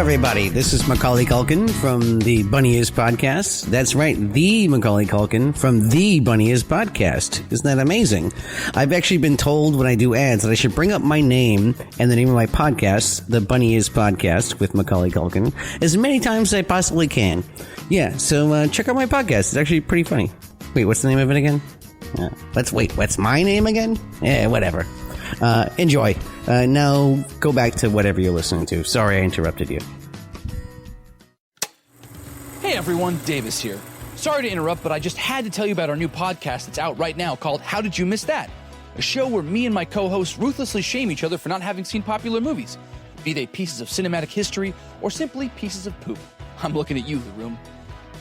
everybody. This is Macaulay Culkin from the Bunny Is Podcast. That's right, the Macaulay Culkin from the Bunny Is Podcast. Isn't that amazing? I've actually been told when I do ads that I should bring up my name and the name of my podcast, the Bunny Is Podcast with Macaulay Culkin, as many times as I possibly can. Yeah, so check out my podcast. It's actually pretty funny. Wait, what's the name of it again? What's my name again? Yeah, whatever. Enjoy. Now go back to whatever you're listening to. Sorry I interrupted you. Hey everyone, Davis here. Sorry to interrupt, but I just had to tell you about our new podcast that's out right now called How Did You Miss That? A show where me and my co-hosts ruthlessly shame each other for not having seen popular movies, be they pieces of cinematic history or simply pieces of poop. I'm looking at you, The Room.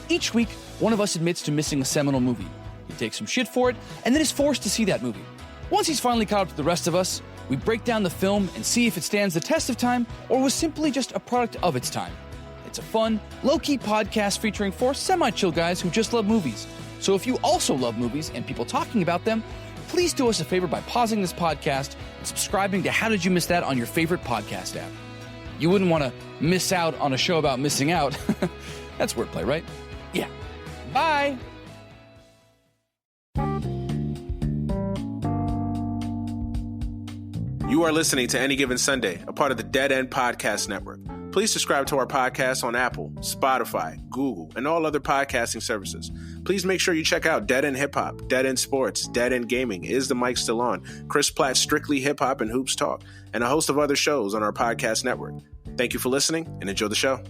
Each week, one of us admits to missing a seminal movie. He takes some shit for it, and then is forced to see that movie. Once he's finally caught up to the rest of us, we break down the film and see if it stands the test of time or was simply just a product of its time. It's a fun, low-key podcast featuring four semi-chill guys who just love movies. So if you also love movies and people talking about them, please do us a favor by pausing this podcast and subscribing to How Did You Miss That on your favorite podcast app. You wouldn't want to miss out on a show about missing out. That's wordplay, right? Yeah. Bye! You are listening to Any Given Sunday, a part of the Dead End Podcast Network. Please subscribe to our podcast on Apple, Spotify, Google, and all other podcasting services. Please make sure you check out Dead End Hip Hop, Dead End Sports, Dead End Gaming, Is the Mic Still On, Chris Platt's Strictly Hip Hop and Hoops Talk, and a host of other shows on our podcast network. Thank you for listening and enjoy the show.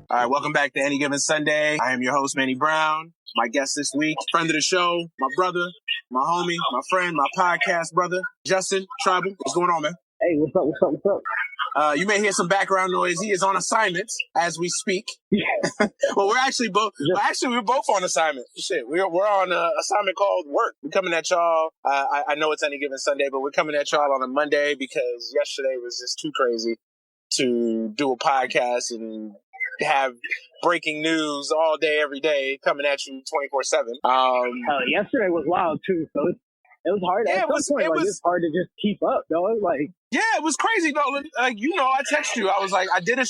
All right, welcome back to Any Given Sunday. I am your host, Manny Brown. My guest this week, friend of the show, my brother, my homie, my friend, my podcast brother, Justin Tribal. What's going on, man? Hey, what's up? You may hear some background noise. He is on assignment as we speak. Yeah. Well, we're both on assignment. Shit, we're on an assignment called work. We're coming at y'all. I know it's Any Given Sunday, but we're coming at y'all on a Monday because yesterday was just too crazy to do a podcast and have breaking news all day, every day, coming at you 24/7. Yesterday was wild too, so it was hard. Yeah, at some point, it's hard to just keep up, though. Yeah, it was crazy though. Like, I texted you. I was like, I did an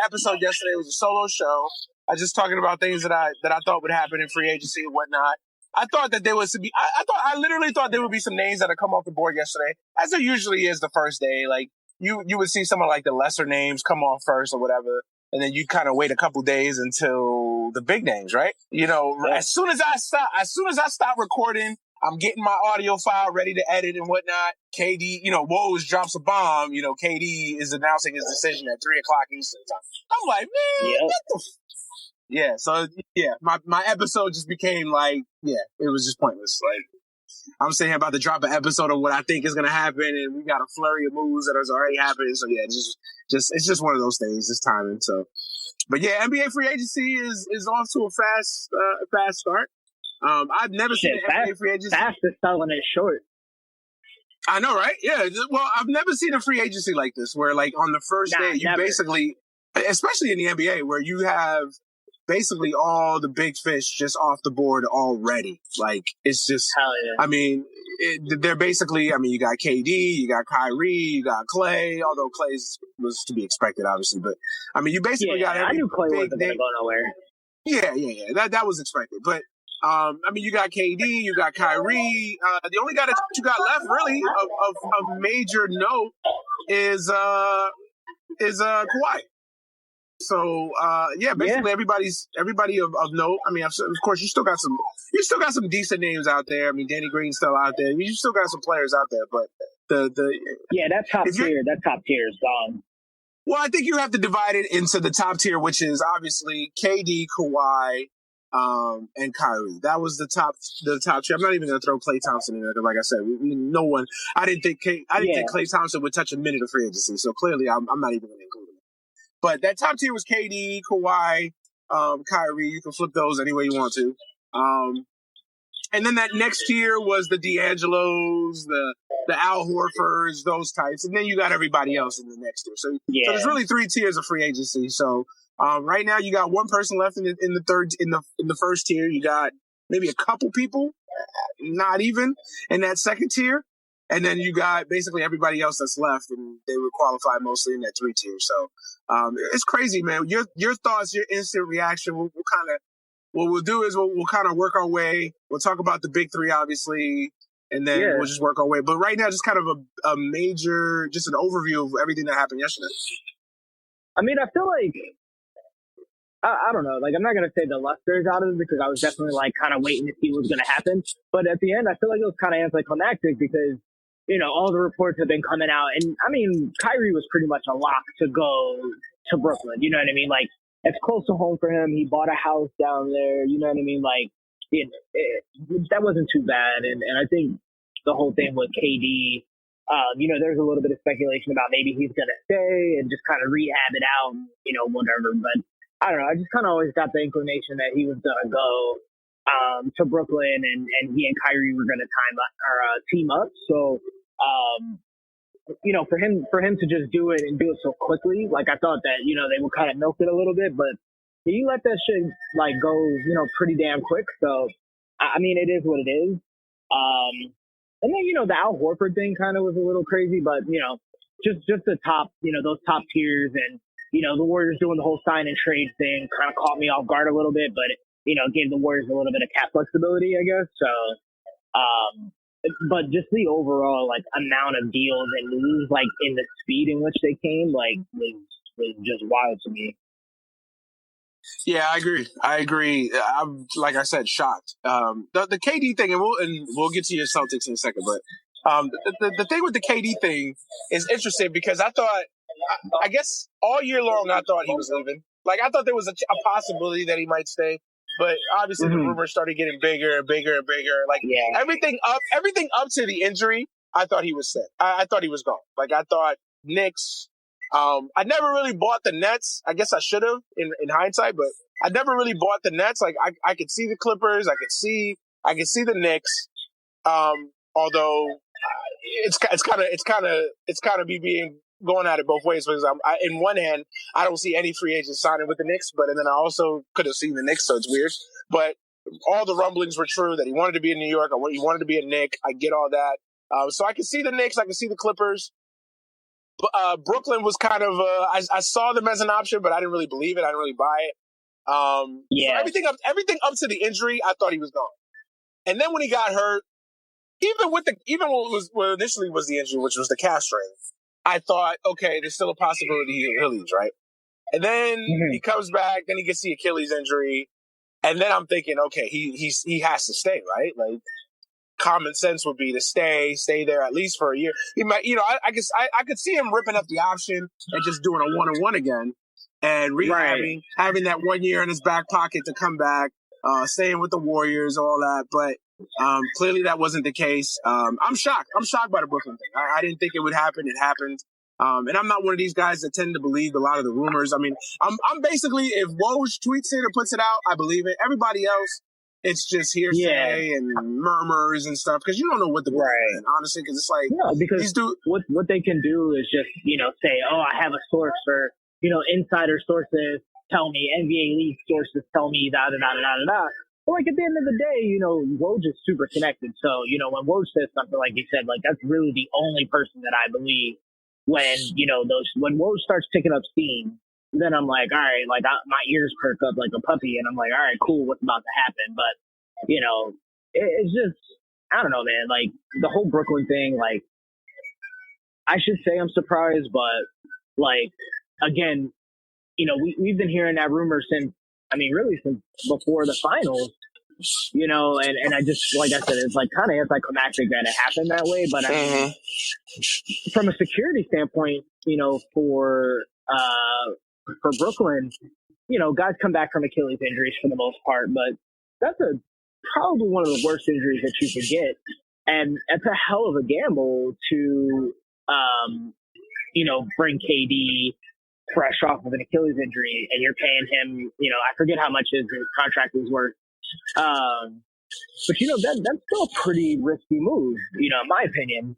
episode yesterday. It was a solo show. I was just talking about things that I thought would happen in free agency and whatnot. I thought that there was to be. I literally thought there would be some names that had come off the board yesterday, as there usually is the first day. Like you would see some of like the lesser names come off first or whatever. And then you kind of wait a couple days until the big names, right? As soon as I stop recording, I'm getting my audio file ready to edit and whatnot. KD, Woj drops a bomb. KD is announcing his decision at 3:00 Eastern time. I'm like, man, what the yeah. So yeah, my episode just became like, yeah, it was just pointless. Like, I'm sitting here about to drop an episode of what I think is going to happen, and we got a flurry of moves that has already happened. So yeah, it's just one of those things. It's timing. So, but yeah, NBA free agency is off to a fast start. I've never seen an NBA free agency. Fast is selling it short. I know, right? Yeah. Well, I've never seen a free agency like this, where like on the first day, you basically, especially in the NBA, where you have basically all the big fish just off the board already. Like, it's just, I mean, they're basically, you got KD, you got Kyrie, you got Clay, although Clay's was to be expected, obviously. But, you basically got every I knew Clay wasn't going to go nowhere. Yeah. That was expected. But, you got KD, you got Kyrie. The only guy that you got left, really, of major note is Kawhi. So basically everybody of note. Of course, you still got some decent names out there. Danny Green's still out there. You still got some players out there, but that top tier is gone. Well, I think you have to divide it into the top tier, which is obviously KD, Kawhi, and Kyrie. That was the top tier. I'm not even going to throw Klay Thompson in there because, like I said, no one. I didn't think Klay Thompson would touch a minute of free agency. So clearly, I'm not even going to include him. But that top tier was KD, Kawhi, Kyrie. You can flip those any way you want to. And then that next tier was the D'Angelos, the Al Horfords, those types. And then you got everybody else in the next tier. So there's really 3 tiers of free agency. So right now you got one person left in the first tier. You got maybe a couple people, not even, in that second tier. And then you got basically everybody else that's left, and they would qualify mostly in that 3 tier. So it's crazy, man. Your thoughts, your instant reaction. We'll kind of what we'll do is we'll kind of work our way. We'll talk about the big three, obviously, and then we'll just work our way. But right now, just kind of a major, just an overview of everything that happened yesterday. I mean, I feel like, I don't know, like, I'm not going to say the luster is out of it because I was definitely, like, kind of waiting to see what was going to happen. But at the end, I feel like it was kind of anticlimactic because, you know, all the reports have been coming out. And, I mean, Kyrie was pretty much a lock to go to Brooklyn. You know what I mean? Like, it's close to home for him. He bought a house down there. You know what I mean? Like, that wasn't too bad. And I think the whole thing with KD, you know, there's a little bit of speculation about maybe he's going to stay and just kind of rehab it out, you know, whatever. But I don't know. I just kind of always got the inclination that he was going to go to Brooklyn and he and Kyrie were going to team up. So, you know, for him to just do it and do it so quickly, like I thought that, you know, they would kind of milk it a little bit, but he let that shit like go, you know, pretty damn quick. So, I mean, it is what it is. And then, you know, the Al Horford thing kind of was a little crazy, but, you know, just the top, you know, those top tiers and, you know, the Warriors doing the whole sign and trade thing kind of caught me off guard a little bit, but, you know, gave the Warriors a little bit of cap flexibility, I guess. So, but just the overall, like, amount of deals and moves, like, in the speed in which they came, like, was just wild to me. Yeah, I agree. I'm, like I said, shocked. The KD thing, and we'll get to your Celtics in a second, but the thing with the KD thing is interesting because I guess all year long I thought he was leaving. Like, I thought there was a possibility that he might stay. But obviously the rumors started getting bigger and bigger and bigger. Like everything up to the injury, I thought he was set. I thought he was gone. Like I thought Knicks. I never really bought the Nets. I guess I should have in hindsight, but I never really bought the Nets. Like I could see the Clippers. I could see the Knicks. Although it's kind of me being going at it both ways because in one hand I don't see any free agents signing with the Knicks, but and then I also could have seen the Knicks, so it's weird. But all the rumblings were true that he wanted to be in New York. He wanted to be a Knick. I get all that. So I can see the Knicks. I can see the Clippers. Brooklyn was kind of I saw them as an option, but I didn't really believe it. I didn't really buy it. So everything up to the injury, I thought he was gone. And then when he got hurt, even what initially was the injury, which was the calf strain, I thought, okay, there's still a possibility he'll leave, right? And then he comes back, then he gets the Achilles injury, and then I'm thinking, okay, he has to stay, right? Like common sense would be to stay there at least for a year. He might, you know, I could see him ripping up the option and just doing a 1-on-1 again and rehabbing, having that 1 year in his back pocket to come back, staying with the Warriors, all that, but. Clearly that wasn't the case. I'm shocked. I'm shocked by the Brooklyn thing. I didn't think it would happen. It happened. And I'm not one of these guys that tend to believe a lot of the rumors. I mean, I'm basically, if Woj tweets it or puts it out, I believe it. Everybody else, it's just hearsay and murmurs and stuff. Cause you don't know what the Brooklyn is, honestly, cause it's like, no, because what they can do is just, you know, say, oh, I have a source for, you know, insider sources tell me, NBA league sources tell me, da-da-da-da-da-da. But like at the end of the day, you know, Woj is super connected. So, you know, when Woj says something like you said, like that's really the only person that I believe when, you know, when Woj starts picking up steam, then I'm like, all right, like my ears perk up like a puppy and I'm like, all right, cool, what's about to happen? But, you know, it's just, I don't know, man, like the whole Brooklyn thing, like I should say I'm surprised, but like, again, you know, we've been hearing that rumor since before the finals, you know, and I just, like I said, it's like kind of anticlimactic that it happened that way. But I mean, from a security standpoint, you know, for Brooklyn, you know, guys come back from Achilles injuries for the most part, but that's probably one of the worst injuries that you could get. And it's a hell of a gamble to, you know, bring KD fresh off of an Achilles injury and you're paying him, you know, I forget how much his contract was worth. But you know, that's still a pretty risky move, you know, in my opinion,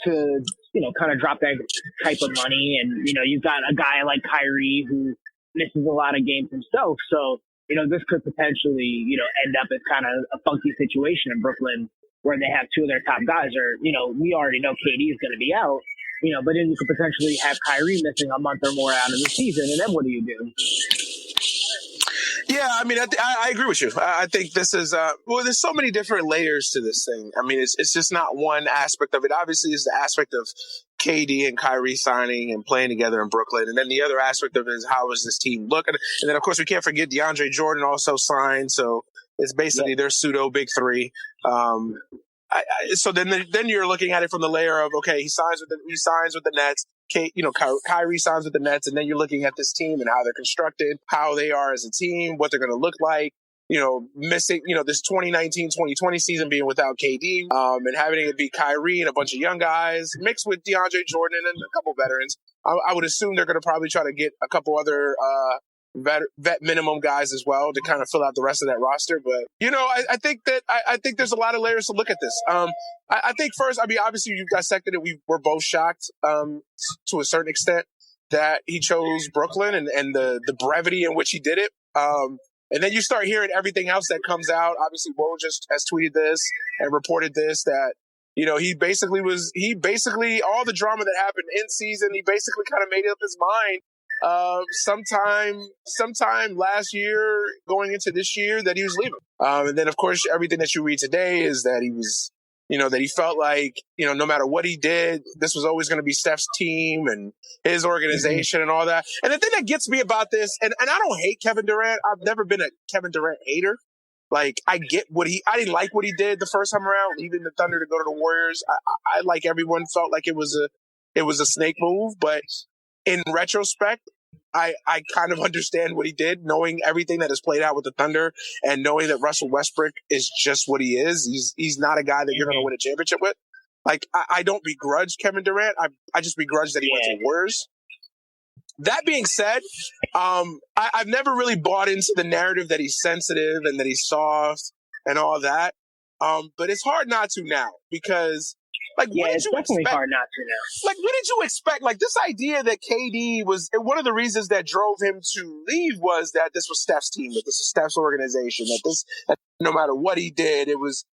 to, you know, kind of drop that type of money. And, you know, you've got a guy like Kyrie who misses a lot of games himself. So, you know, this could potentially, you know, end up as kind of a funky situation in Brooklyn where they have two of their top guys, or, we already know KD is going to be out, but then you could potentially have Kyrie missing a month or more out of the season. And then what do you do? Yeah, I mean, I agree with you. I think this is, there's so many different layers to this thing. I mean, it's just not one aspect of it. Obviously, it's the aspect of KD and Kyrie signing and playing together in Brooklyn. And then the other aspect of it is how does this team look? And then, of course, we can't forget DeAndre Jordan also signed. So it's basically their pseudo big three. So then you're looking at it from the layer of, okay, he signs with the Nets. Kyrie signs with the Nets, and then you're looking at this team and how they're constructed, how they are as a team, what they're going to look like. Missing, this 2019-2020 season being without KD, and having it be Kyrie and a bunch of young guys mixed with DeAndre Jordan and a couple veterans. I would assume they're going to probably try to get a couple other vet minimum guys as well to kind of fill out the rest of that roster. But, I think there's a lot of layers to look at this. I think first, I mean, obviously you dissected it. We were both shocked to a certain extent that he chose Brooklyn and the brevity in which he did it. And then you start hearing everything else that comes out. Obviously, Woj just has tweeted this and reported this, that, he basically all the drama that happened in season, he basically kind of made up his mind sometime last year going into this year that he was leaving. And then, of course, everything that you read today is that he was, that he felt like, no matter what he did, this was always going to be Steph's team and his organization and all that. And the thing that gets me about this, and I don't hate Kevin Durant. I've never been a Kevin Durant hater. Like, I didn't like what he did the first time around, leaving the Thunder to go to the Warriors. I like everyone felt like it was a snake move, but in retrospect, I kind of understand what he did, knowing everything that has played out with the Thunder and knowing that Russell Westbrook is just what he is. He's not a guy that you're going to win a championship with. Like, I don't begrudge Kevin Durant. I just begrudge that he went to the Warriors. That being said, I've never really bought into the narrative that he's sensitive and that he's soft and all that. But it's hard not to now because, like, what did you expect? It's definitely hard not to now. Like, what did you expect? Like, this idea that KD was one of the reasons that drove him to leave was that this was Steph's team, that this was Steph's organization, that no matter what he did, it was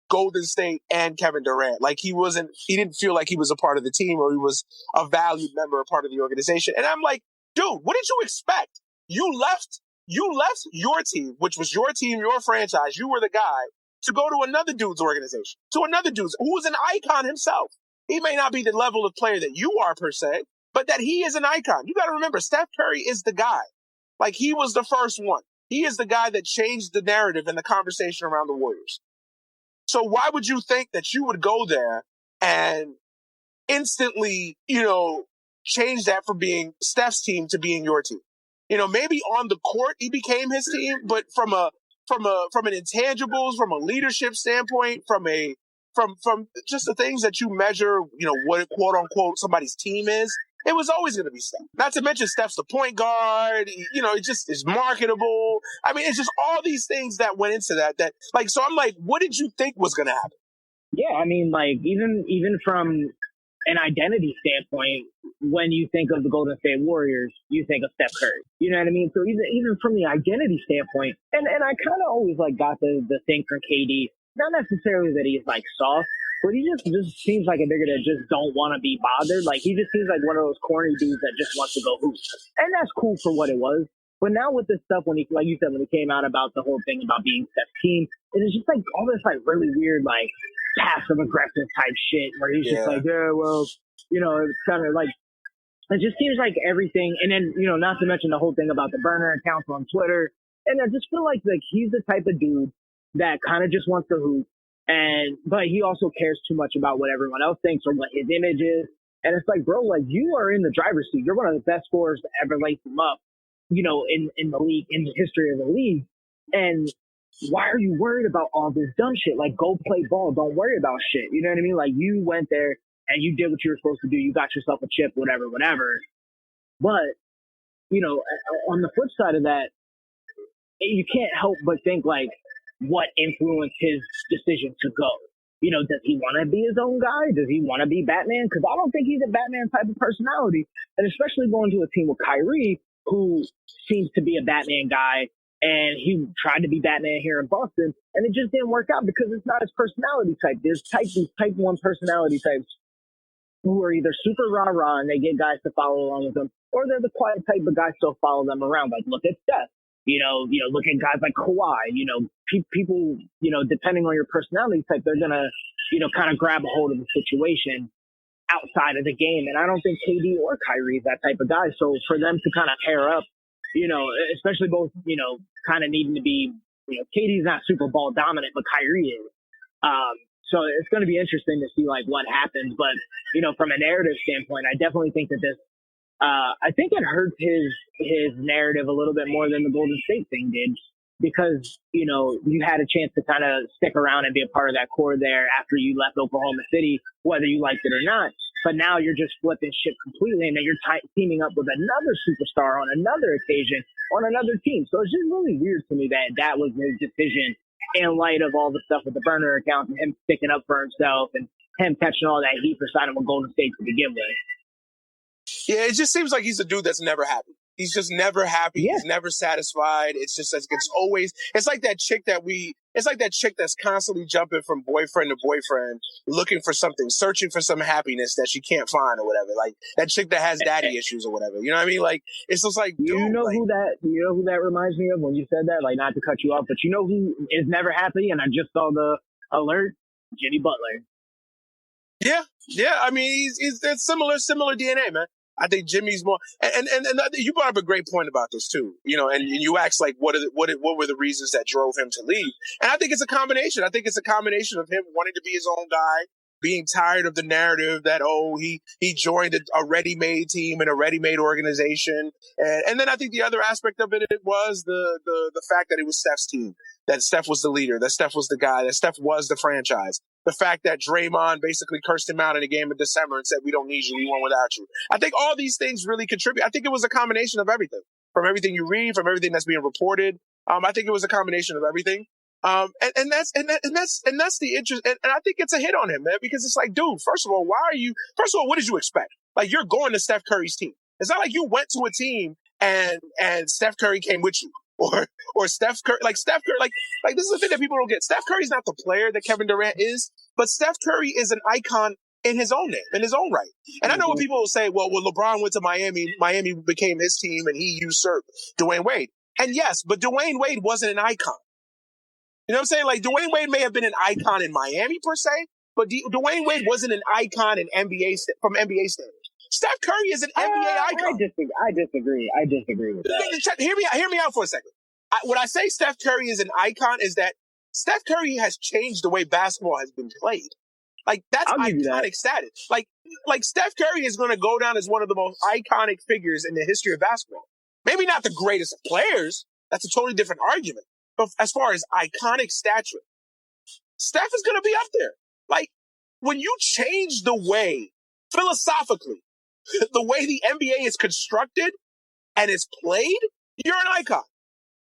Golden State and Kevin Durant. Like, he didn't feel like he was a part of the team or he was a valued member, a part of the organization. And I'm like, dude, what did you expect? You left your team, which was your team, your franchise. You were the guy to go to another dude's organization, to another dude's who was an icon himself. He may not be the level of player that you are per se, but that he is an icon. You got to remember, Steph Curry is the guy. Like, he was the first one. He is the guy that changed the narrative and the conversation around the Warriors. So why would you think that you would go there and instantly, change that from being Steph's team to being your team? Maybe on the court he became his team, but from an intangibles, from a leadership standpoint, from just the things that you measure, what quote unquote somebody's team is, it was always going to be Steph. Not to mention Steph's the point guard. It just is marketable. I mean, it's just all these things that went into that. So I'm like, what did you think was going to happen? Yeah, I mean, like, even from an identity standpoint, when you think of the Golden State Warriors, you think of Steph Curry. You know what I mean? So even from the identity standpoint, and I kind of always like got the thing from KD, not necessarily that he's like soft, but he just seems like a nigga that just don't want to be bothered. Like, he just seems like one of those corny dudes that just wants to go hoop. And that's cool for what it was. But now with this stuff, when he came out about the whole thing about being Steph's team, it is just like all this like really weird, like passive aggressive type shit where he's just like, yeah, well, it's kind of like, it just seems like everything. And then, not to mention the whole thing about the burner accounts on Twitter. And I just feel like he's the type of dude that kind of just wants to hoop. But he also cares too much about what everyone else thinks or what his image is. And it's like, bro, like, you are in the driver's seat. You're one of the best scorers to ever lace them up, in the league, in the history of the league. And why are you worried about all this dumb shit? Like, go play ball. Don't worry about shit. You know what I mean? Like, you went there and you did what you were supposed to do. You got yourself a chip, whatever. But, on the flip side of that, you can't help but think, like, what influenced his decision to go? Does he want to be his own guy? Does he want to be Batman? Because I don't think he's a Batman type of personality. And especially going to a team with Kyrie, who seems to be a Batman guy, And he tried to be Batman here in Boston, and it just didn't work out because it's not his personality type. There's these type 1 personality types who are either super rah-rah and they get guys to follow along with them, or they're the quiet type, but guys still follow them around. Like, look at Steph. Look at guys like Kawhi. People, depending on your personality type, they're gonna, kind of grab a hold of the situation outside of the game. And I don't think KD or Kyrie is that type of guy. So for them to kind of pair up, especially both, kind of needing to be, KD's not super ball dominant, but Kyrie is. So it's going to be interesting to see like what happens. But, from a narrative standpoint, I definitely think that this, I think it hurts his narrative a little bit more than the Golden State thing did, because, you had a chance to kind of stick around and be a part of that core there after you left Oklahoma City, whether you liked it or not. But now you're just flipping shit completely, and then you're teaming up with another superstar on another occasion on another team. So it's just really weird to me that was his decision in light of all the stuff with the burner account and him sticking up for himself and him catching all that heat for signing with Golden State to begin with. Yeah, it just seems like he's a dude that's never happy. He's just never happy. Yeah. He's never satisfied. It's just, it's like that chick that's constantly jumping from boyfriend to boyfriend, looking for something, searching for some happiness that she can't find or whatever. Like that chick that has daddy issues or whatever. You know what I mean? Like, it's just like, dude, who that reminds me of when you said that? Like, not to cut you off, but you know who is never happy? And I just saw the alert, Jimmy Butler. Yeah. I mean, it's similar DNA, man. I think Jimmy's more, and you brought up a great point about this too, and you asked like, what were the reasons that drove him to leave? And I think it's a combination. I think it's a combination of him wanting to be his own guy, being tired of the narrative that, he joined a ready-made team and a ready-made organization. And then I think the other aspect of it was the fact that it was Steph's team, that Steph was the leader, that Steph was the guy, that Steph was the franchise. The fact that Draymond basically cursed him out in a game in December and said, we don't need you, we won without you. I think all these things really contribute. I think it was a combination of everything. From everything you read, from everything that's being reported. I think it was a combination of everything. And that's the interest. And I think it's a hit on him, man, because it's like, dude, first of all, what did you expect? Like, you're going to Steph Curry's team. It's not like you went to a team and Steph Curry came with you. Or Steph Curry, like this is the thing that people don't get. Steph Curry's not the player that Kevin Durant is, but Steph Curry is an icon in his own name, in his own right. And I know what people will say, well, when LeBron went to Miami became his team and he usurped Dwayne Wade. And yes, but Dwayne Wade wasn't an icon. You know what I'm saying? Like, Dwayne Wade may have been an icon in Miami per se, but Dwayne Wade wasn't an icon in from NBA standards. Steph Curry is an NBA icon. I disagree with that. Hear me out for a second. When I say Steph Curry is an icon, is that Steph Curry has changed the way basketball has been played. Like, that's iconic status. Like Steph Curry is going to go down as one of the most iconic figures in the history of basketball. Maybe not the greatest of players. That's a totally different argument. But as far as iconic stature, Steph is going to be up there. Like, when you change the way, philosophically, the way the NBA is constructed and is played, you're an icon.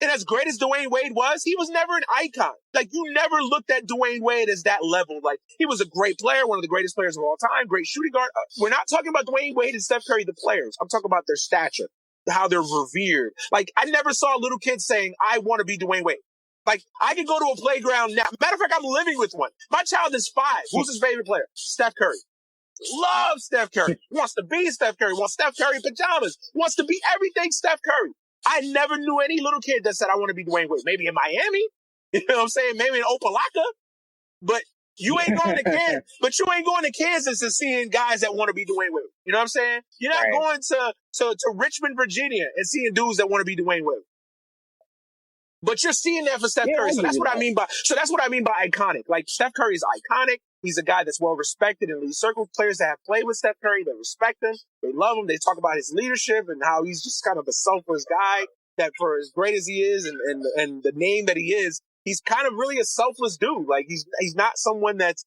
And as great as Dwayne Wade was, he was never an icon. Like, you never looked at Dwayne Wade as that level. Like, he was a great player, one of the greatest players of all time, great shooting guard. We're not talking about Dwayne Wade and Steph Curry, the players. I'm talking about their stature, how they're revered. Like, I never saw little kids saying, I want to be Dwayne Wade. Like, I could go to a playground now. Matter of fact, I'm living with one. My child is 5. Who's his favorite player? Steph Curry. Loves Steph Curry. Wants to be Steph Curry. Wants Steph Curry pajamas. Wants to be everything Steph Curry. I never knew any little kid that said, I want to be Dwayne Wade. Maybe in Miami. You know what I'm saying? Maybe in Opelika. But you ain't going to Kansas. But you ain't going to Kansas and seeing guys that want to be Dwayne Wade. You know what I'm saying? You're not going to Richmond, Virginia and seeing dudes that want to be Dwayne Wade. But you're seeing that for Steph Curry. So that's what I mean by iconic. Like, Steph Curry is iconic. He's a guy that's well respected in these circles. Players that have played with Steph Curry, they respect him. They love him. They talk about his leadership and how he's just kind of a selfless guy that, for as great as he is and the name that he is, he's kind of really a selfless dude. Like, he's not someone that's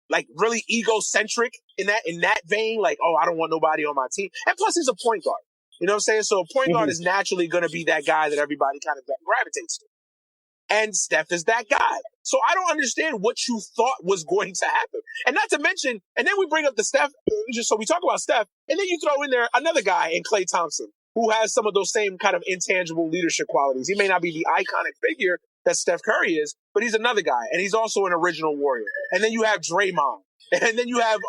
like really egocentric in that vein. Like, oh, I don't want nobody on my team. And plus, he's a point guard. You know what I'm saying? So a point guard is naturally going to be that guy that everybody kind of gravitates to. And Steph is that guy. So I don't understand what you thought was going to happen. And not to mention, and then we bring up the Steph, just so we talk about Steph, and then you throw in there another guy in Klay Thompson, who has some of those same kind of intangible leadership qualities. He may not be the iconic figure that Steph Curry is, but he's another guy, and he's also an original Warrior. And then you have Draymond, and then you have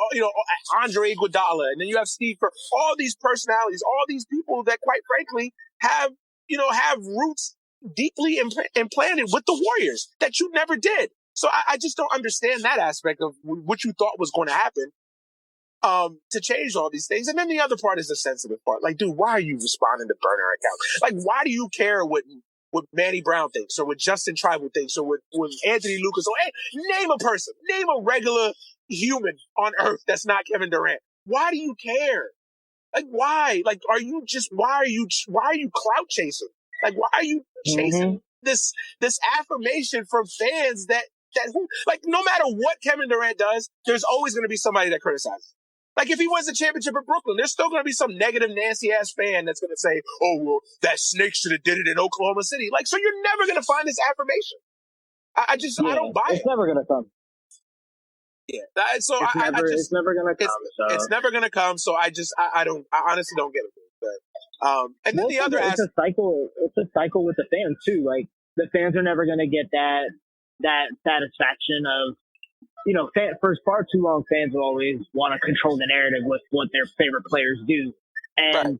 Andre Iguodala, and then you have Steve Kerr. All these personalities, all these people that, quite frankly, have roots deeply implanted with the Warriors that you never did. So I just don't understand that aspect of what you thought was going to happen to change all these things. And then the other part is the sensitive part. Like, dude, why are you responding to burner accounts? Like, why do you care what Manny Brown thinks, or what Justin Tribal thinks, or what Anthony Lucas, or name a person, name a regular human on earth that's not Kevin Durant? Why do you care? Like, why? Like, why are you clout chasing? Like, why are you chasing this affirmation from fans that who, like, no matter what Kevin Durant does, there's always going to be somebody that criticizes. Like, if he wins the championship in Brooklyn, there's still going to be some negative, nasty-ass fan that's going to say, oh, well, that snake should have did it in Oklahoma City. Like, so you're never going to find this affirmation. I don't buy it. It's never going to come. Yeah. It's never going to come. It's never going to come, so I honestly don't get it. But, and then the other it's a cycle with the fans, too. Like, the fans are never going to get that satisfaction of, for far too long, fans will always want to control the narrative with what their favorite players do. And,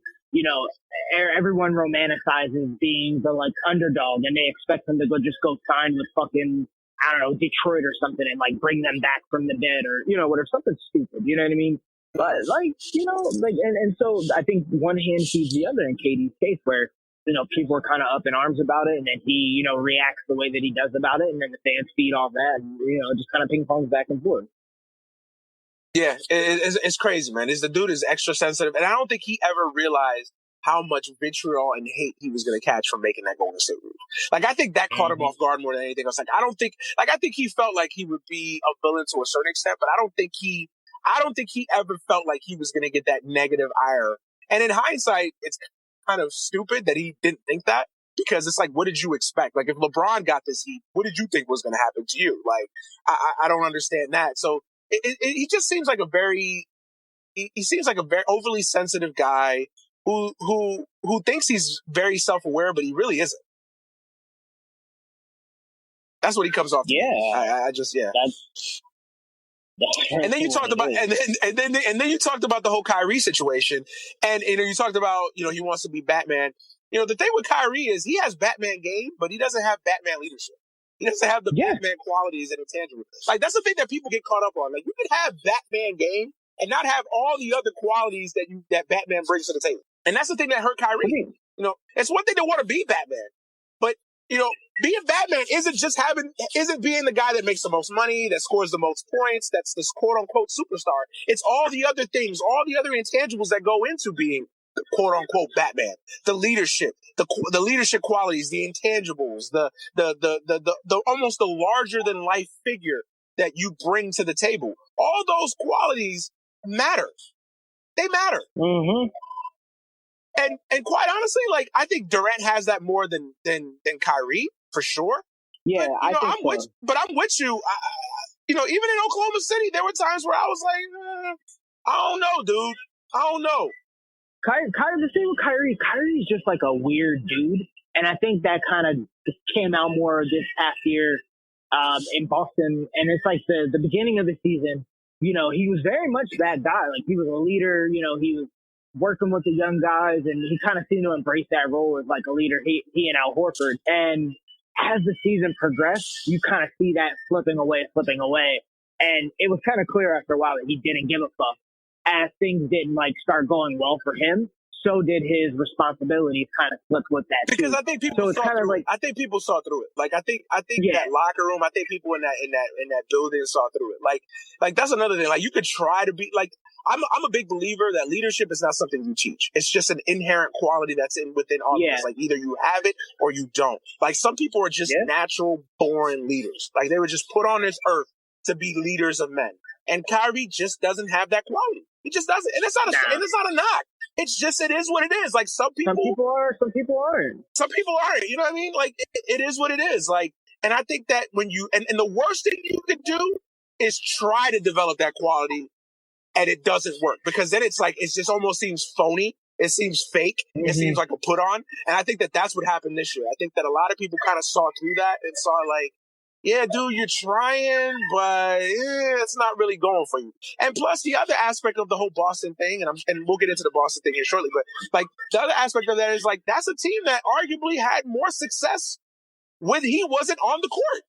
everyone romanticizes being the, like, underdog, and they expect them to go sign with fucking, I don't know, Detroit or something, and, like, bring them back from the dead, or, whatever, something stupid, you know what I mean? But, like, and so I think one hand feeds the other in KD's case, where, people are kind of up in arms about it, and then he, reacts the way that he does about it, and then the fans feed off that, and, just kind of ping pongs back and forth. Yeah, it's crazy, man. The dude is extra sensitive, and I don't think he ever realized how much vitriol and hate he was going to catch from making that Golden State move. Like, I think that caught him off guard more than anything else. Like, I think he felt like he would be a villain to a certain extent, but I don't think he ever felt like he was going to get that negative ire. And in hindsight, it's kind of stupid that he didn't think that, because it's like, what did you expect? Like, if LeBron got this heat, what did you think was going to happen to you? Like, I don't understand that. So he just seems like he seems like a very overly sensitive guy who thinks he's very self-aware, but he really isn't. That's what he comes off to. Yeah. And then you talked about, and then you talked about the whole Kyrie situation, and you talked about, he wants to be Batman. The thing with Kyrie is he has Batman game, but he doesn't have Batman leadership. He doesn't have the Batman qualities and intangibles. Like, that's the thing that people get caught up on. Like, you can have Batman game and not have all the other qualities that Batman brings to the table. And that's the thing that hurt Kyrie. It's one thing to want to be Batman, but being Batman isn't being the guy that makes the most money, that scores the most points, that's this quote unquote superstar. It's all the other things, all the other intangibles that go into being the quote unquote Batman. The leadership, the leadership qualities, the intangibles, the almost the larger than life figure that you bring to the table. All those qualities matter. They matter. Mm-hmm. And quite honestly, like, I think Durant has that more than Kyrie, for sure. Yeah, but, I'm with you. Even in Oklahoma City, there were times where I was like, I don't know, dude. I don't know. The thing with Kyrie's just like a weird dude, and I think that kind of just came out more this past year in Boston. And it's like the beginning of the season, he was very much that guy. Like, he was a leader. He was working with the young guys, and he kind of seemed to embrace that role as like a leader, he and Al Horford. And as the season progressed, you kind of see that slipping away. And it was kind of clear after a while that he didn't give a fuck. As things didn't start going well for him, so did his responsibilities kind of slip with that. Because too. I think people saw through it. I think people saw through it. Like, I think that locker room, I think people in that building saw through it. Like that's another thing. Like, you could try to be like, I'm a big believer that leadership is not something you teach. It's just an inherent quality that's within all of us. Like, either you have it or you don't. Like, some people are just natural born leaders. Like, they were just put on this earth to be leaders of men. And Kyrie just doesn't have that quality. He just doesn't. And it's not a knock. It's just, it is what it is. Like, some people are, some people aren't. Some people aren't. You know what I mean? Like, it is what it is. Like, and I think that when you, and the worst thing you could do is try to develop that quality and it doesn't work, because then it's like, it just almost seems phony It seems fake. Mm-hmm. It seems like a put on. And I think that that's what happened this year. I think that a lot of people kind of saw through that and saw like, yeah, dude, you're trying, but it's not really going for you. And plus, the other aspect of the whole Boston thing, and we'll get into the Boston thing here shortly, but like the other aspect of that is like that's a team that arguably had more success when he wasn't on the court.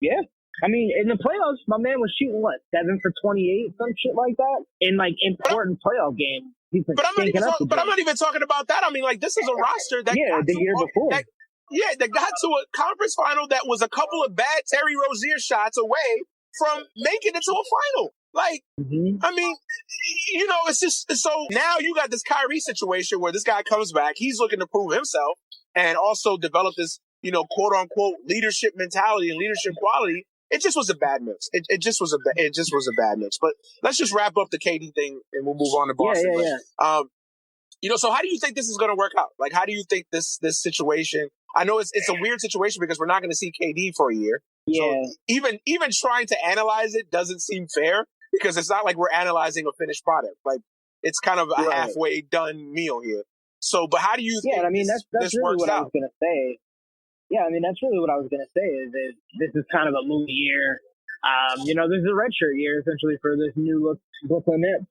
Yeah. I mean, in the playoffs, my man was shooting, 7 for 28, some shit like that, in, like, important playoff games. But I'm not even talking about that. I mean, like, this is a roster that the year before. That got to a conference final that was a couple of bad Terry Rozier shots away from making it to a final. Like, I mean, it's just, so now you got this Kyrie situation where this guy comes back, he's looking to prove himself and also develop this, quote unquote leadership mentality and leadership quality. It just was a bad mix. It just was a bad mix. But let's just wrap up the KD thing and we'll move on to Boston. Yeah. So how do you think this is going to work out? Like, how do you think this situation? I know it's a weird situation because we're not going to see KD for a year. Yeah. So even trying to analyze it doesn't seem fair because it's not like we're analyzing a finished product. Like it's kind of a halfway done meal here. So, but how do you think that's really what I was going to say. Yeah, I mean, that's really what I was going to say is this is kind of a movie year. This is a redshirt year essentially for this new look Brooklyn Nets.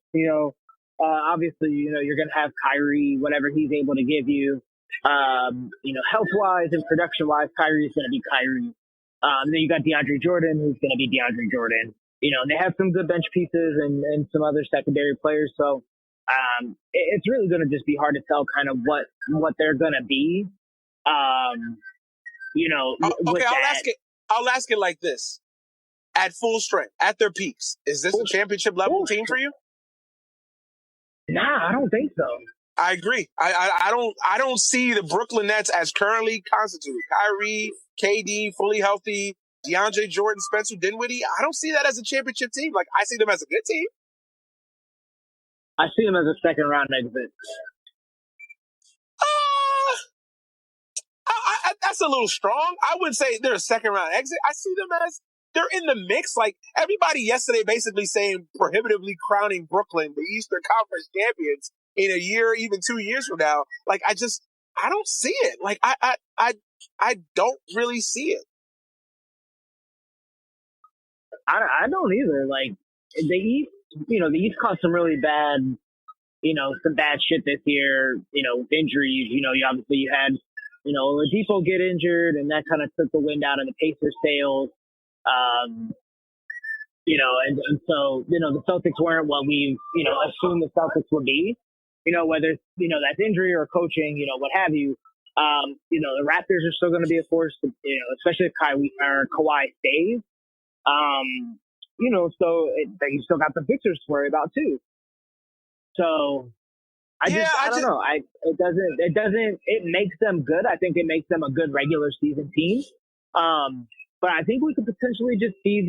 Obviously, you're going to have Kyrie, whatever he's able to give you. Health-wise and production-wise, Kyrie's going to be Kyrie. Then you got DeAndre Jordan, who's going to be DeAndre Jordan. They have some good bench pieces and some other secondary players. So it's really going to just be hard to tell kind of what they're going to be. I'll ask it like this. At full strength, at their peaks, is this a championship level team for you? Nah, I don't think so. I agree. I don't see the Brooklyn Nets as currently constituted. Kyrie, KD, fully healthy, DeAndre Jordan, Spencer Dinwiddie. I don't see that as a championship team. Like, I see them as a good team. I see them as a second round exit. That's a little strong. I wouldn't say they're a second round exit. I see them as they're in the mix. Like everybody yesterday basically saying prohibitively crowning Brooklyn the Eastern Conference champions in a year, even 2 years from now. Like I don't see it. Like I don't really see it. I don't either. Like the East, the East caught some really bad, some bad shit this year, with injuries. You had Oladipo get injured, and that kind of took the wind out of the Pacers' sails. And so, the Celtics weren't what we, assumed the Celtics would be, whether, that's injury or coaching, what have you. The Raptors are still going to be a force, especially if Kawhi stays. So you still got the Sixers to worry about too. So I don't know. It makes them good. I think it makes them a good regular season team. But I think we could potentially just see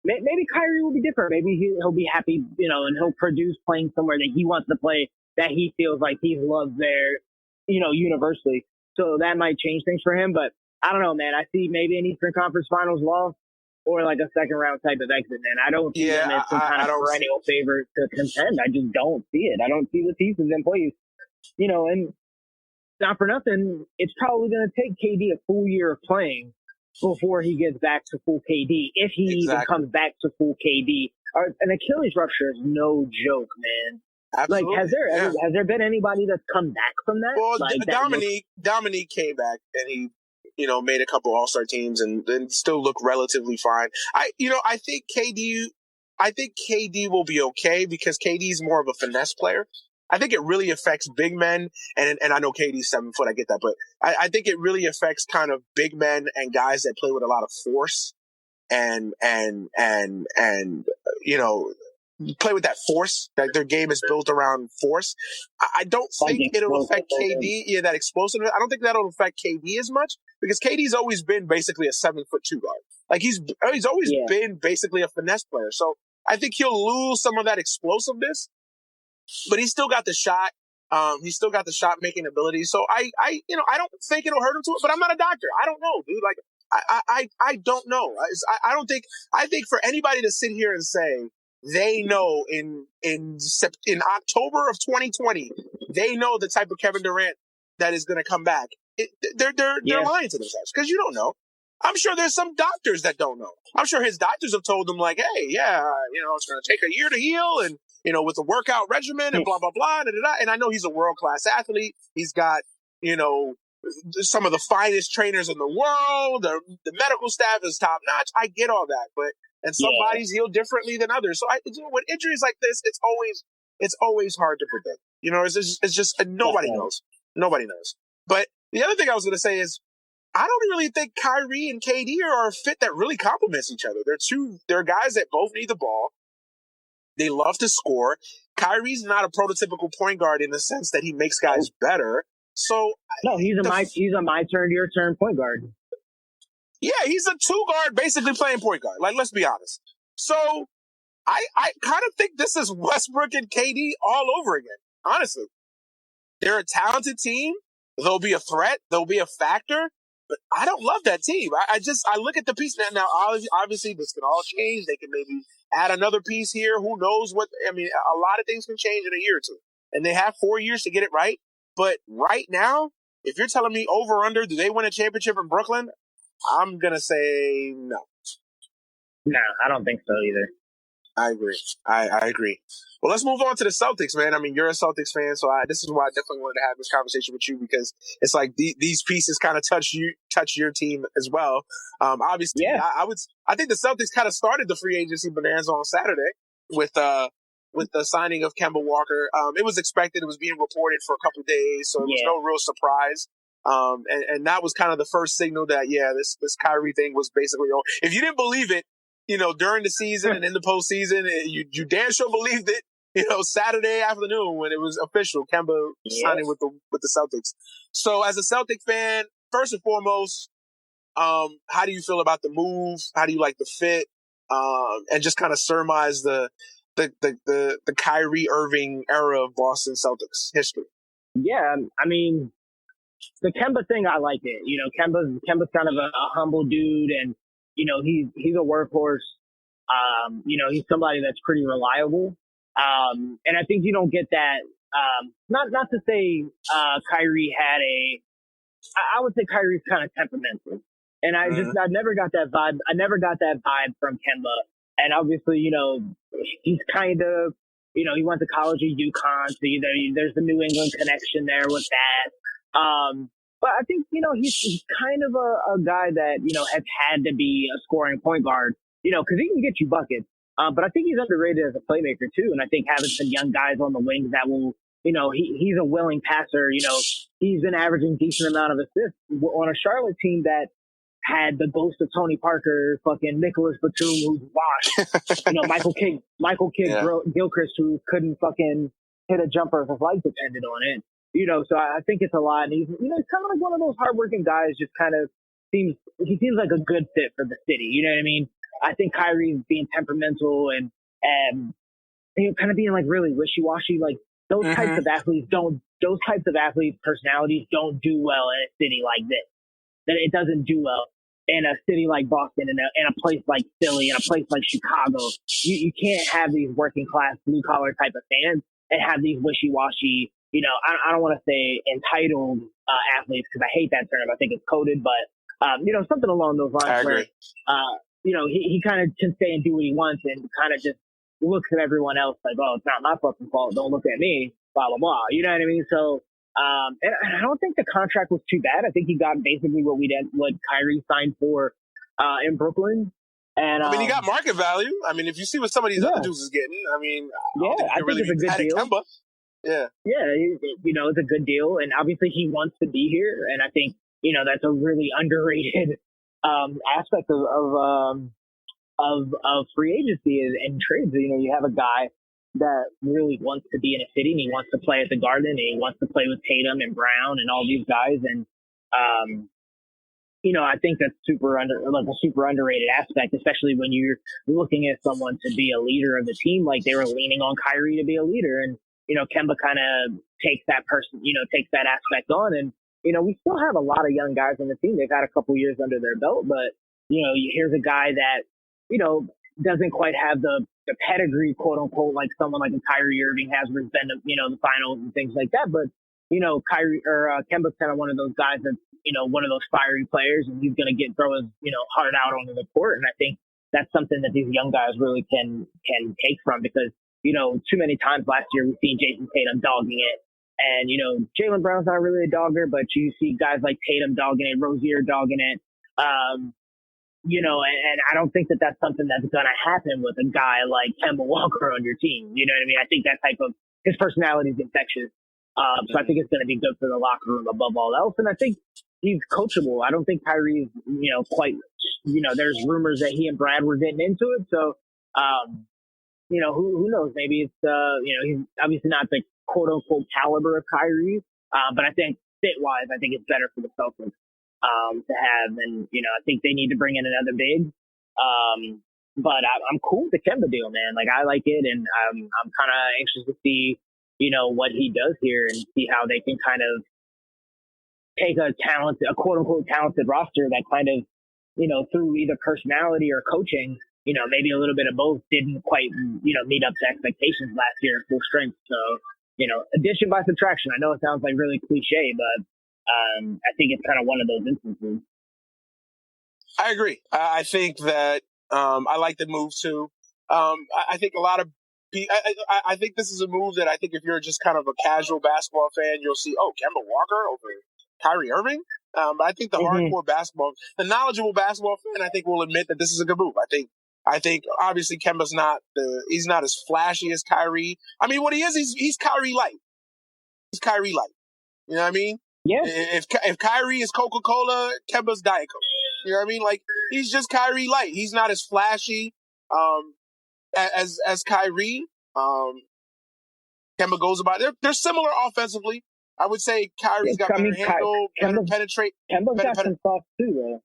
maybe Kyrie will be different. Maybe he'll be happy, and he'll produce playing somewhere that he wants to play, that he feels like he's loved there, universally. So that might change things for him. But I don't know, man. I see maybe an Eastern Conference Finals loss or like a second round type of exit, man. I don't see them as some kind of perennial favorite to contend. I just don't see it. I don't see the pieces in place, and not for nothing, it's probably going to take KD a full year of playing before he gets back to full KD, if he even comes back to full KD. An Achilles rupture is no joke, man. Absolutely. Like, has there been anybody that's come back from that? Well, like, Dominique came back and he, made a couple All-Star teams and then still look relatively fine. I think KD will be okay because KD is more of a finesse player. I think it really affects big men, and I know KD's 7 foot, I get that, but I think it really affects kind of big men and guys that play with a lot of force and play with that force, that their game is built around force. I don't think it'll affect KD. Yeah, that explosiveness. I don't think that'll affect KD as much because KD's always been basically a 7'2" guard. Like he's always been basically a finesse player. So I think he'll lose some of that explosiveness. But he's still got the shot. He's still got the shot making ability. So I don't think it'll hurt him to it. But I'm not a doctor. I don't know, dude. Like I don't know. I think for anybody to sit here and say they know in October of 2020, they know the type of Kevin Durant that is going to come back. They're lying to themselves because you don't know. I'm sure there's some doctors that don't know. I'm sure his doctors have told him like, hey, yeah, it's going to take a year to heal, and with a workout regimen and blah blah blah. Da, da, da. And I know he's a world class athlete. He's got some of the finest trainers in the world. The medical staff is top notch. I get all that, and some bodies heal differently than others. So with injuries like this, it's always hard to predict. It's just nobody knows. Nobody knows. But the other thing I was going to say is, I don't really think Kyrie and KD are a fit that really complements each other. They're guys that both need the ball. They love to score. Kyrie's not a prototypical point guard in the sense that he makes guys better. So no, he's a my turn, your turn point guard. Yeah, he's a two guard, basically playing point guard. Like, let's be honest. So I kind of think this is Westbrook and KD all over again. Honestly, they're a talented team. They'll be a threat. They'll be a factor. But I don't love that team. I look at the piece now. Obviously, this can all change. They can maybe add another piece here. Who knows what? I mean, a lot of things can change in a year or two. And they have 4 years to get it right. But right now, if you're telling me over or under, do they win a championship in Brooklyn? I'm going to say no. No, I don't think so either. I agree. I agree. Well, let's move on to the Celtics, man. I mean, you're a Celtics fan, so this is why I definitely wanted to have this conversation with you, because it's like these pieces kind of touch your team as well. Obviously, yeah. I think the Celtics kind of started the free agency bonanza on Saturday with the signing of Kemba Walker. It was expected. It was being reported for a couple of days, so it was no real surprise. And that was kind of the first signal that, this Kyrie thing was basically over. If you didn't believe it, during the season and in the postseason, you damn sure believed it, Saturday afternoon when it was official, Kemba signing with the Celtics. So as a Celtic fan, first and foremost, how do you feel about the move? How do you like the fit? And just kind of surmise the Kyrie Irving era of Boston Celtics history. Yeah, I mean, the Kemba thing, I like it. Kemba's kind of a humble dude, and he's a workhorse. He's somebody that's pretty reliable. And I think you don't get that. Not to say Kyrie had I would say Kyrie's kind of temperamental, and I never got that vibe. I never got that vibe from Kemba. And obviously, he's kind of, he went to college at UConn, so there's the New England connection there with that. But I think, he's kind of a guy that, has had to be a scoring point guard, because he can get you buckets. But I think he's underrated as a playmaker too. And I think having some young guys on the wings that will, he's a willing passer. He's been averaging decent amount of assists on a Charlotte team that had the ghost of Tony Parker, fucking Nicholas Batum, who's washed, Michael Gilchrist, who couldn't fucking hit a jumper if his life depended on it. So I think it's a lot. And he's kind of like one of those hardworking guys, just kind of seems like a good fit for the city. You know what I mean? I think Kyrie's being temperamental and kind of being like really wishy-washy. Like those types of athletes personalities don't do well in a city like this. That it doesn't do well in a city like Boston, in a place like Philly, in a place like Chicago. You can't have these working class blue collar type of fans and have these wishy-washy, I don't want to say entitled athletes, because I hate that term. I think it's coded, but something along those lines. I agree. Where he kind of can stay and do what he wants and kind of just looks at everyone else like, oh, it's not my fucking fault. Don't look at me. Blah blah blah. You know what I mean? So. And I don't think the contract was too bad. I think he got basically what Kyrie signed for in Brooklyn. And I mean, he got market value. I mean, if you see what some of these other dudes is getting, I mean, I think it's a good deal. Kemba. Yeah, it's a good deal, and obviously he wants to be here, and I think that's a really underrated aspect of free agency and trades. You have a guy that really wants to be in a city, and he wants to play at the Garden, and he wants to play with Tatum and Brown and all these guys. And, I think that's a super underrated aspect, especially when you're looking at someone to be a leader of the team. Like they were leaning on Kyrie to be a leader, and, Kemba kind of takes that aspect on. And, we still have a lot of young guys on the team. They've had a couple years under their belt, but, here's a guy that, doesn't quite have the pedigree, quote unquote, like someone like a Kyrie Irving has, where he's been to, the finals and things like that. But, Kemba's kind of one of those guys that's, one of those fiery players, and he's going to throw his, heart out onto the court. And I think that's something that these young guys really can take from, because, too many times last year we've seen Jason Tatum dogging it. And, Jaylen Brown's not really a dogger, but you see guys like Tatum dogging it, Rozier dogging it. And I don't think that that's something that's going to happen with a guy like Kemba Walker on your team. You know what I mean? I think that type of, his personality is infectious. So I think it's going to be good for the locker room above all else. And I think he's coachable. I don't think Kyrie's, quite, there's rumors that he and Brad were getting into it. So, who knows? Maybe it's, he's obviously not the quote unquote caliber of Kyrie. But I think fit wise, I think it's better for the Celtics. To have, and I think they need to bring in another big. But I'm cool with the Kemba deal, man. Like, I like it, and I'm kind of anxious to see, what he does here, and see how they can kind of take a quote unquote talented roster that kind of, through either personality or coaching, maybe a little bit of both, didn't quite, meet up to expectations last year at full strength. So, addition by subtraction. I know it sounds like really cliche, but I think it's kind of one of those instances. I agree. I think that I like the move too. I think a lot of I think this is a move that I think if you're just kind of a casual basketball fan, you'll see, Kemba Walker over Kyrie Irving. But I think the hardcore the knowledgeable basketball fan, I think will admit that this is a good move. I think obviously Kemba's he's not as flashy as Kyrie. I mean, what he is, he's Kyrie light. He's Kyrie light. You know what I mean? Yeah. If Kyrie is Coca-Cola, Kemba's Diet Coke. You know what I mean? Like, he's just Kyrie light. He's not as flashy as Kyrie. Kemba goes about it. They're similar offensively. I would say Kyrie's got better handle, better penetrate. Kemba's got some stuff too, though.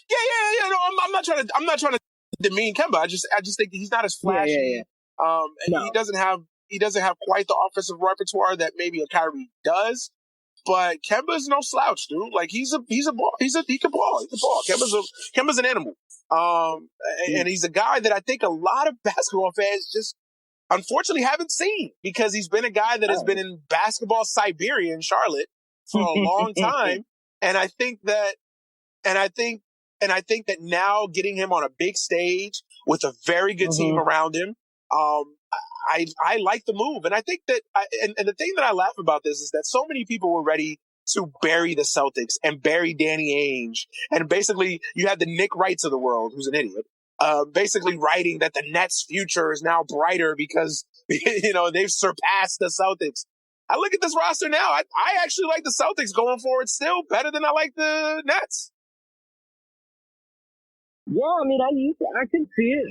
Yeah. No, I'm not trying to demean Kemba. I just think he's not as flashy. Yeah. And he doesn't have quite the offensive repertoire that maybe a Kyrie does. But Kemba's no slouch, dude. Like, he can ball. He can ball. Kemba's an animal. And he's a guy that I think a lot of basketball fans just unfortunately haven't seen, because he's been a guy that has been in basketball Siberia in Charlotte for a long time. And I think that now getting him on a big stage with a very good team around him, I like the move. And I think that, and the thing that I laugh about this is that so many people were ready to bury the Celtics and bury Danny Ainge. And basically you had the Nick Wrights of the world, who's an idiot, basically writing that the Nets' future is now brighter because, they've surpassed the Celtics. I look at this roster now. I actually like the Celtics going forward still better than I like the Nets. Yeah, I mean, I can see it.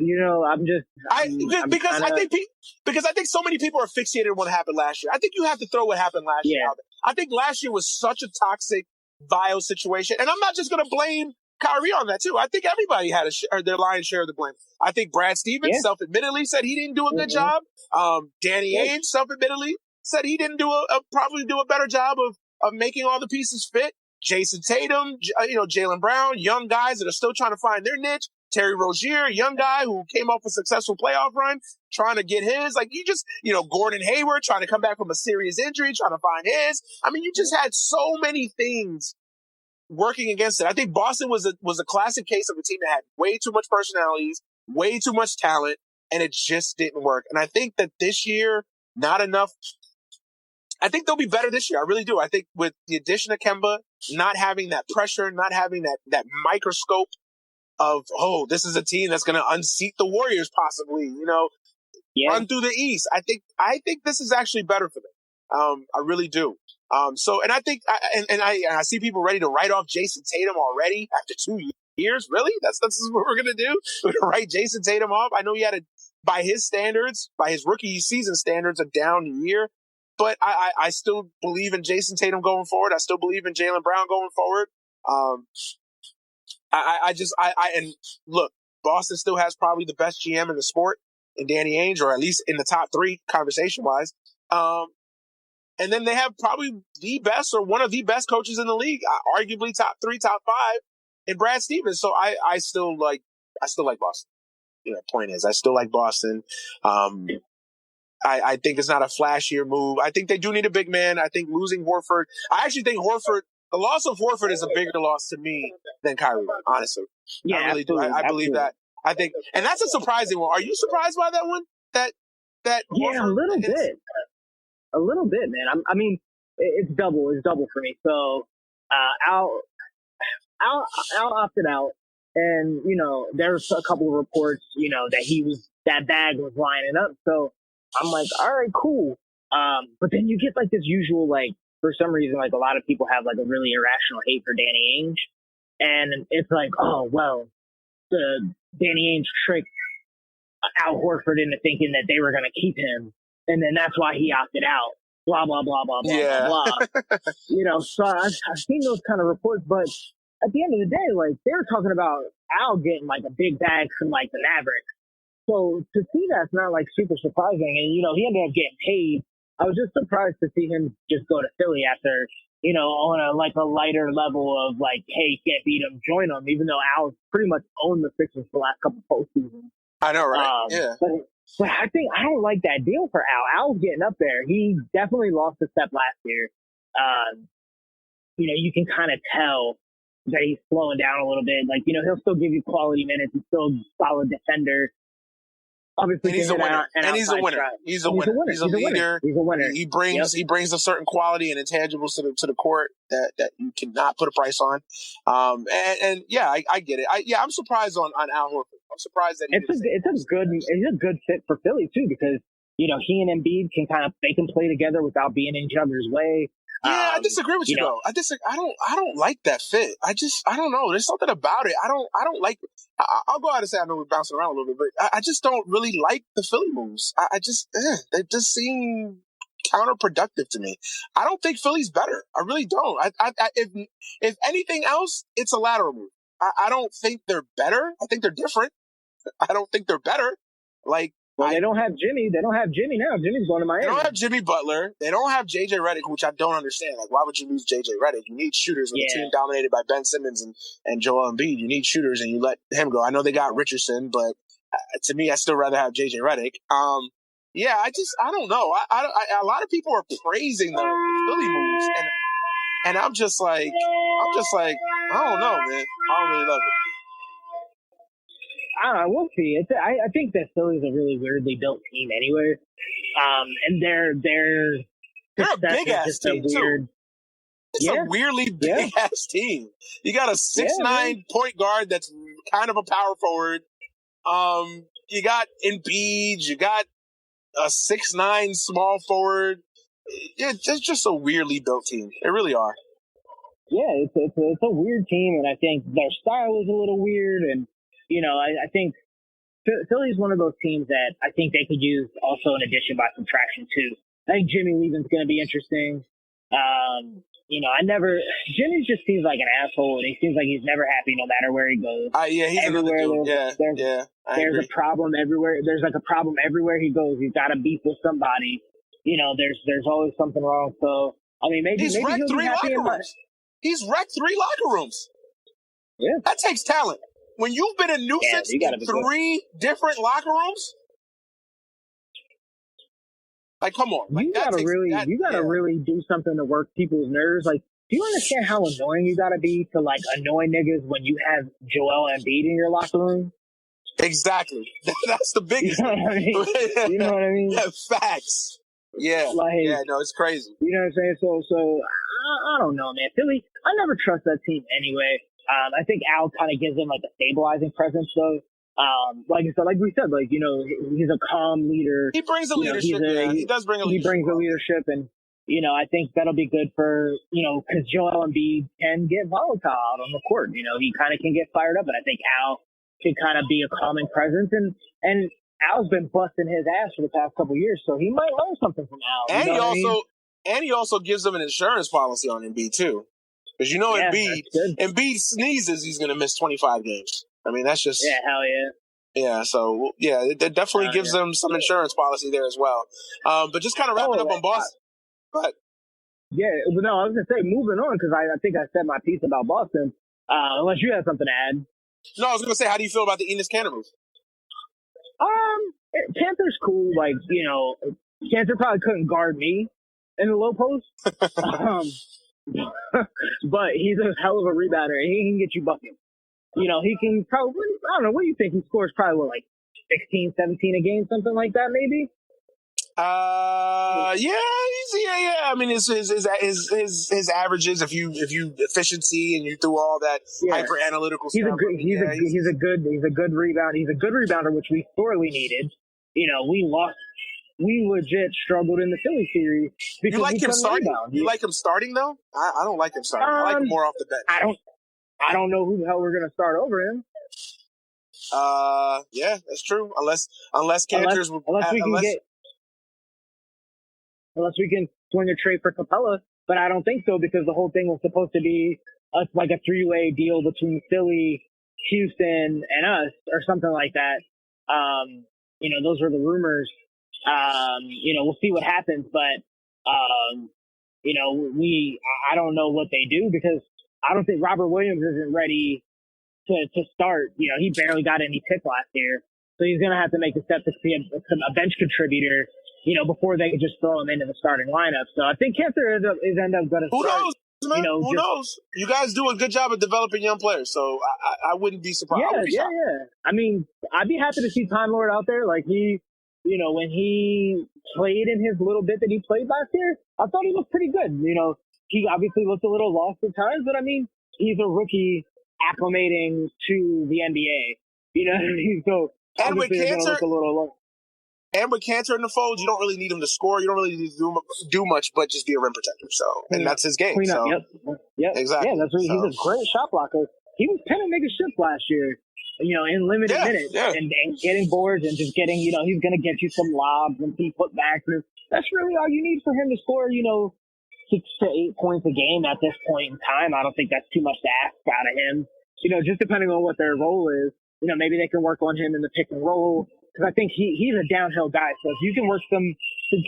Because I think so many people are fixated on what happened last year. I think you have to throw what happened last year out there. I think last year was such a toxic, vile situation, and I'm not just going to blame Kyrie on that too. I think everybody had their lion's share of the blame. I think Brad Stevens self-admittedly said he didn't do a good job. Danny Ainge self-admittedly said he didn't probably do a better job of making all the pieces fit. Jason Tatum, Jaylen Brown, young guys that are still trying to find their niche. Terry Rozier, a young guy who came off a successful playoff run, trying to get his. Like, Gordon Hayward trying to come back from a serious injury, trying to find his. I mean, you just had so many things working against it. I think Boston was a classic case of a team that had way too much personalities, way too much talent, and it just didn't work. And I think that this year, not enough. I think they'll be better this year. I really do. I think with the addition of Kemba, not having that pressure, not having that microscope of, this is a team that's going to unseat the Warriors possibly, run through the East. I think this is actually better for them. I really do. And I think, I see people ready to write off Jason Tatum already after 2 years. Really? That's what we're going to do? We're going to write Jason Tatum off? I know he had by his standards, by his rookie season standards, a down year. But I still believe in Jason Tatum going forward. I still believe in Jaylen Brown going forward. And look, Boston still has probably the best GM in the sport in Danny Ainge, or at least in the top three conversation wise. And then they have probably the best or one of the best coaches in the league, arguably top 3, top 5 in Brad Stevens. So I still like Boston. point is. I still like Boston. I think it's not a flashier move. I think they do need a big man. I think losing Horford, I actually think the loss of Horford is a bigger loss to me than Kyrie, honestly. Yeah, I really do. I believe that. I think, and that's a surprising one. Are you surprised by that one? That yeah, Horford a little bit, man. I mean, it's double. It's double for me. So, Al opted out, and there's a couple of reports, that bag was lining up. So I'm like, all right, cool. But then you get like this usual, like, for some reason, like a lot of people have like a really irrational hate for Danny Ainge, and it's like, oh well, the Danny Ainge tricked Al Horford into thinking that they were going to keep him, and then that's why he opted out. Blah blah blah blah blah blah blah. So I've seen those kind of reports, but at the end of the day, like they're talking about Al getting like a big bag from like the Mavericks. So to see that's not like super surprising, and he ended up getting paid. I was just surprised to see him just go to Philly after, on a lighter level of like, hey, can't beat him, join him, even though Al pretty much owned the Sixers for the last couple postseasons. I know, right? Yeah. But I don't like that deal for Al. Al's getting up there. He definitely lost a step last year. You can kind of tell that he's slowing down a little bit. Like, he'll still give you quality minutes. He's still a solid defender. Obviously, and he's a winner. He's a winner. He's a winner. He's a leader. He's a winner. He brings a certain quality and intangibles to the court that you cannot put a price on. And yeah, I get it. I'm surprised on Al Horford. I'm surprised that he's a good fit for Philly too, because he and Embiid can play together without being in each other's way. Yeah, I disagree with you though. I don't like that fit. I don't know. There's something about it. I don't like it. I'll go out and say I know we're bouncing around a little bit, but I just don't really like the Philly moves. They just seem counterproductive to me. I don't think Philly's better. I really don't. If anything else, it's a lateral move. I don't think they're better. I think they're different. I don't think they're better. They don't have Jimmy. They don't have Jimmy now. Jimmy's going to Miami. They don't have Jimmy Butler. They don't have JJ Redick, which I don't understand. Like, why would you lose JJ Redick? You need shooters when the team dominated by Ben Simmons and Joel Embiid. You need shooters, and you let him go. I know they got Richardson, but to me, I'd still rather have JJ Redick. I don't know. A lot of people are praising the Philly moves, and I'm just like, I don't know, man. I don't really love it. I don't know. We'll see. I think that Philly's a really weirdly built team anyway. And they're a big ass team too. It's a weirdly big ass team. You got a 6'9" point guard that's kind of a power forward. You got Embiid. You got a 6'9" small forward. It's just a weirdly built team. They really are. Yeah, it's a weird team, and I think their style is a little weird, and I think Philly's one of those teams that I think they could use also an addition by subtraction too. I think Jimmy Leaving's going to be interesting. Jimmy just seems like an asshole, and he seems like he's never happy no matter where he goes. He's everywhere another dude. There's a problem everywhere. There's like a problem everywhere he goes. He's got a beef with somebody. There's always something wrong. So, I mean, maybe he'll be happy in life. He's wrecked 3 locker rooms. Yeah. That takes talent. When you've been a nuisance in 3 different locker rooms, like, come on. Like, you gotta really do something to work people's nerves. Like, do you understand how annoying you gotta be to, like, annoy niggas when you have Joel Embiid in your locker room? Exactly. That's the biggest. You know what I mean? You know what I mean? Facts. Yeah. No, it's crazy. You know what I'm saying? So I don't know, man. Philly, I never trust that team anyway. I think Al kind of gives them like a stabilizing presence, though. Like we said, he's a calm leader. He brings a leadership. He does bring a leadership. He brings a leadership, and I think that'll be good for because Joel Embiid can get volatile out on the court. He kind of can get fired up, and I think Al can kind of be a calming presence, and Al's been busting his ass for the past couple of years, so he might learn something from Al. And he also gives them an insurance policy on Embiid too. Because Embiid sneezes, he's going to miss 25 games. I mean, that's just... Yeah, hell yeah. Yeah, so, it definitely gives them some insurance policy there as well. But just kind of wrapping up on Boston. Go ahead. Yeah, but no, I was going to say, moving on, because I think I said my piece about Boston, unless you had something to add. No, I was going to say, how do you feel about the Enes Kanter move? Panther's cool. Like, Panther probably couldn't guard me in the low post. But he's a hell of a rebounder, and he can get you buckets. He can probably, I don't know, what do you think? He scores probably, 16, 17 a game, something like that, maybe? Yeah. I mean, his averages, if you efficiency and you do all that hyper analytical stuff. He's a good rebound. He's a good rebounder, which we sorely needed. We legit struggled in the Philly series. You like him starting? You like him starting though? I don't like him starting. I like him more off the bench. I don't know who the hell we're gonna start over him. Yeah, that's true. Unless Cantor's unless we can swing a trade for Capella, but I don't think so because the whole thing was supposed to be like a three-way deal between Philly, Houston, and us, or something like that. Those were the rumors. We'll see what happens, but I don't know what they do because I don't think Robert Williams isn't ready to start. He barely got any pick last year, so he's gonna have to make a step to be a bench contributor. Before they could just throw him into the starting lineup. So I think Cantor is end up going to start. Who knows, man? Who knows? You guys do a good job of developing young players, so I wouldn't be surprised. Yeah. I mean, I'd be happy to see Time Lord out there. Like when he played in his little bit that he played last year, I thought he looked pretty good. He obviously looked a little lost at times, but I mean, he's a rookie acclimating to the NBA. So obviously he's going to look a little lost. And with Cantor in the fold, you don't really need him to score. You don't really need to do much, but just be a rim protector. So, and that's his game. So. Yep. Exactly. Yeah, that's what, he's a great shot blocker. He was kind of making shifts last year, in limited minutes and getting boards and just getting, he's going to get you some lobs and some putbacks. That's really all you need for him to score, 6 to 8 points a game at this point in time. I don't think that's too much to ask out of him. Just depending on what their role is, maybe they can work on him in the pick and roll. Because I think he's a downhill guy. So if you can work some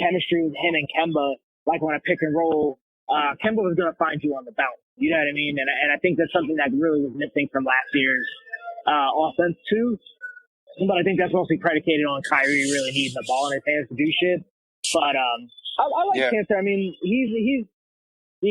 chemistry with him and Kemba, like on a pick and roll, Kemba was going to find you on the bounce. You know what I mean? And I think that's something that really was missing from last year's offense too. But I think that's mostly predicated on Kyrie really needing the ball in his hands to do shit. But I like Cantor. I mean, he's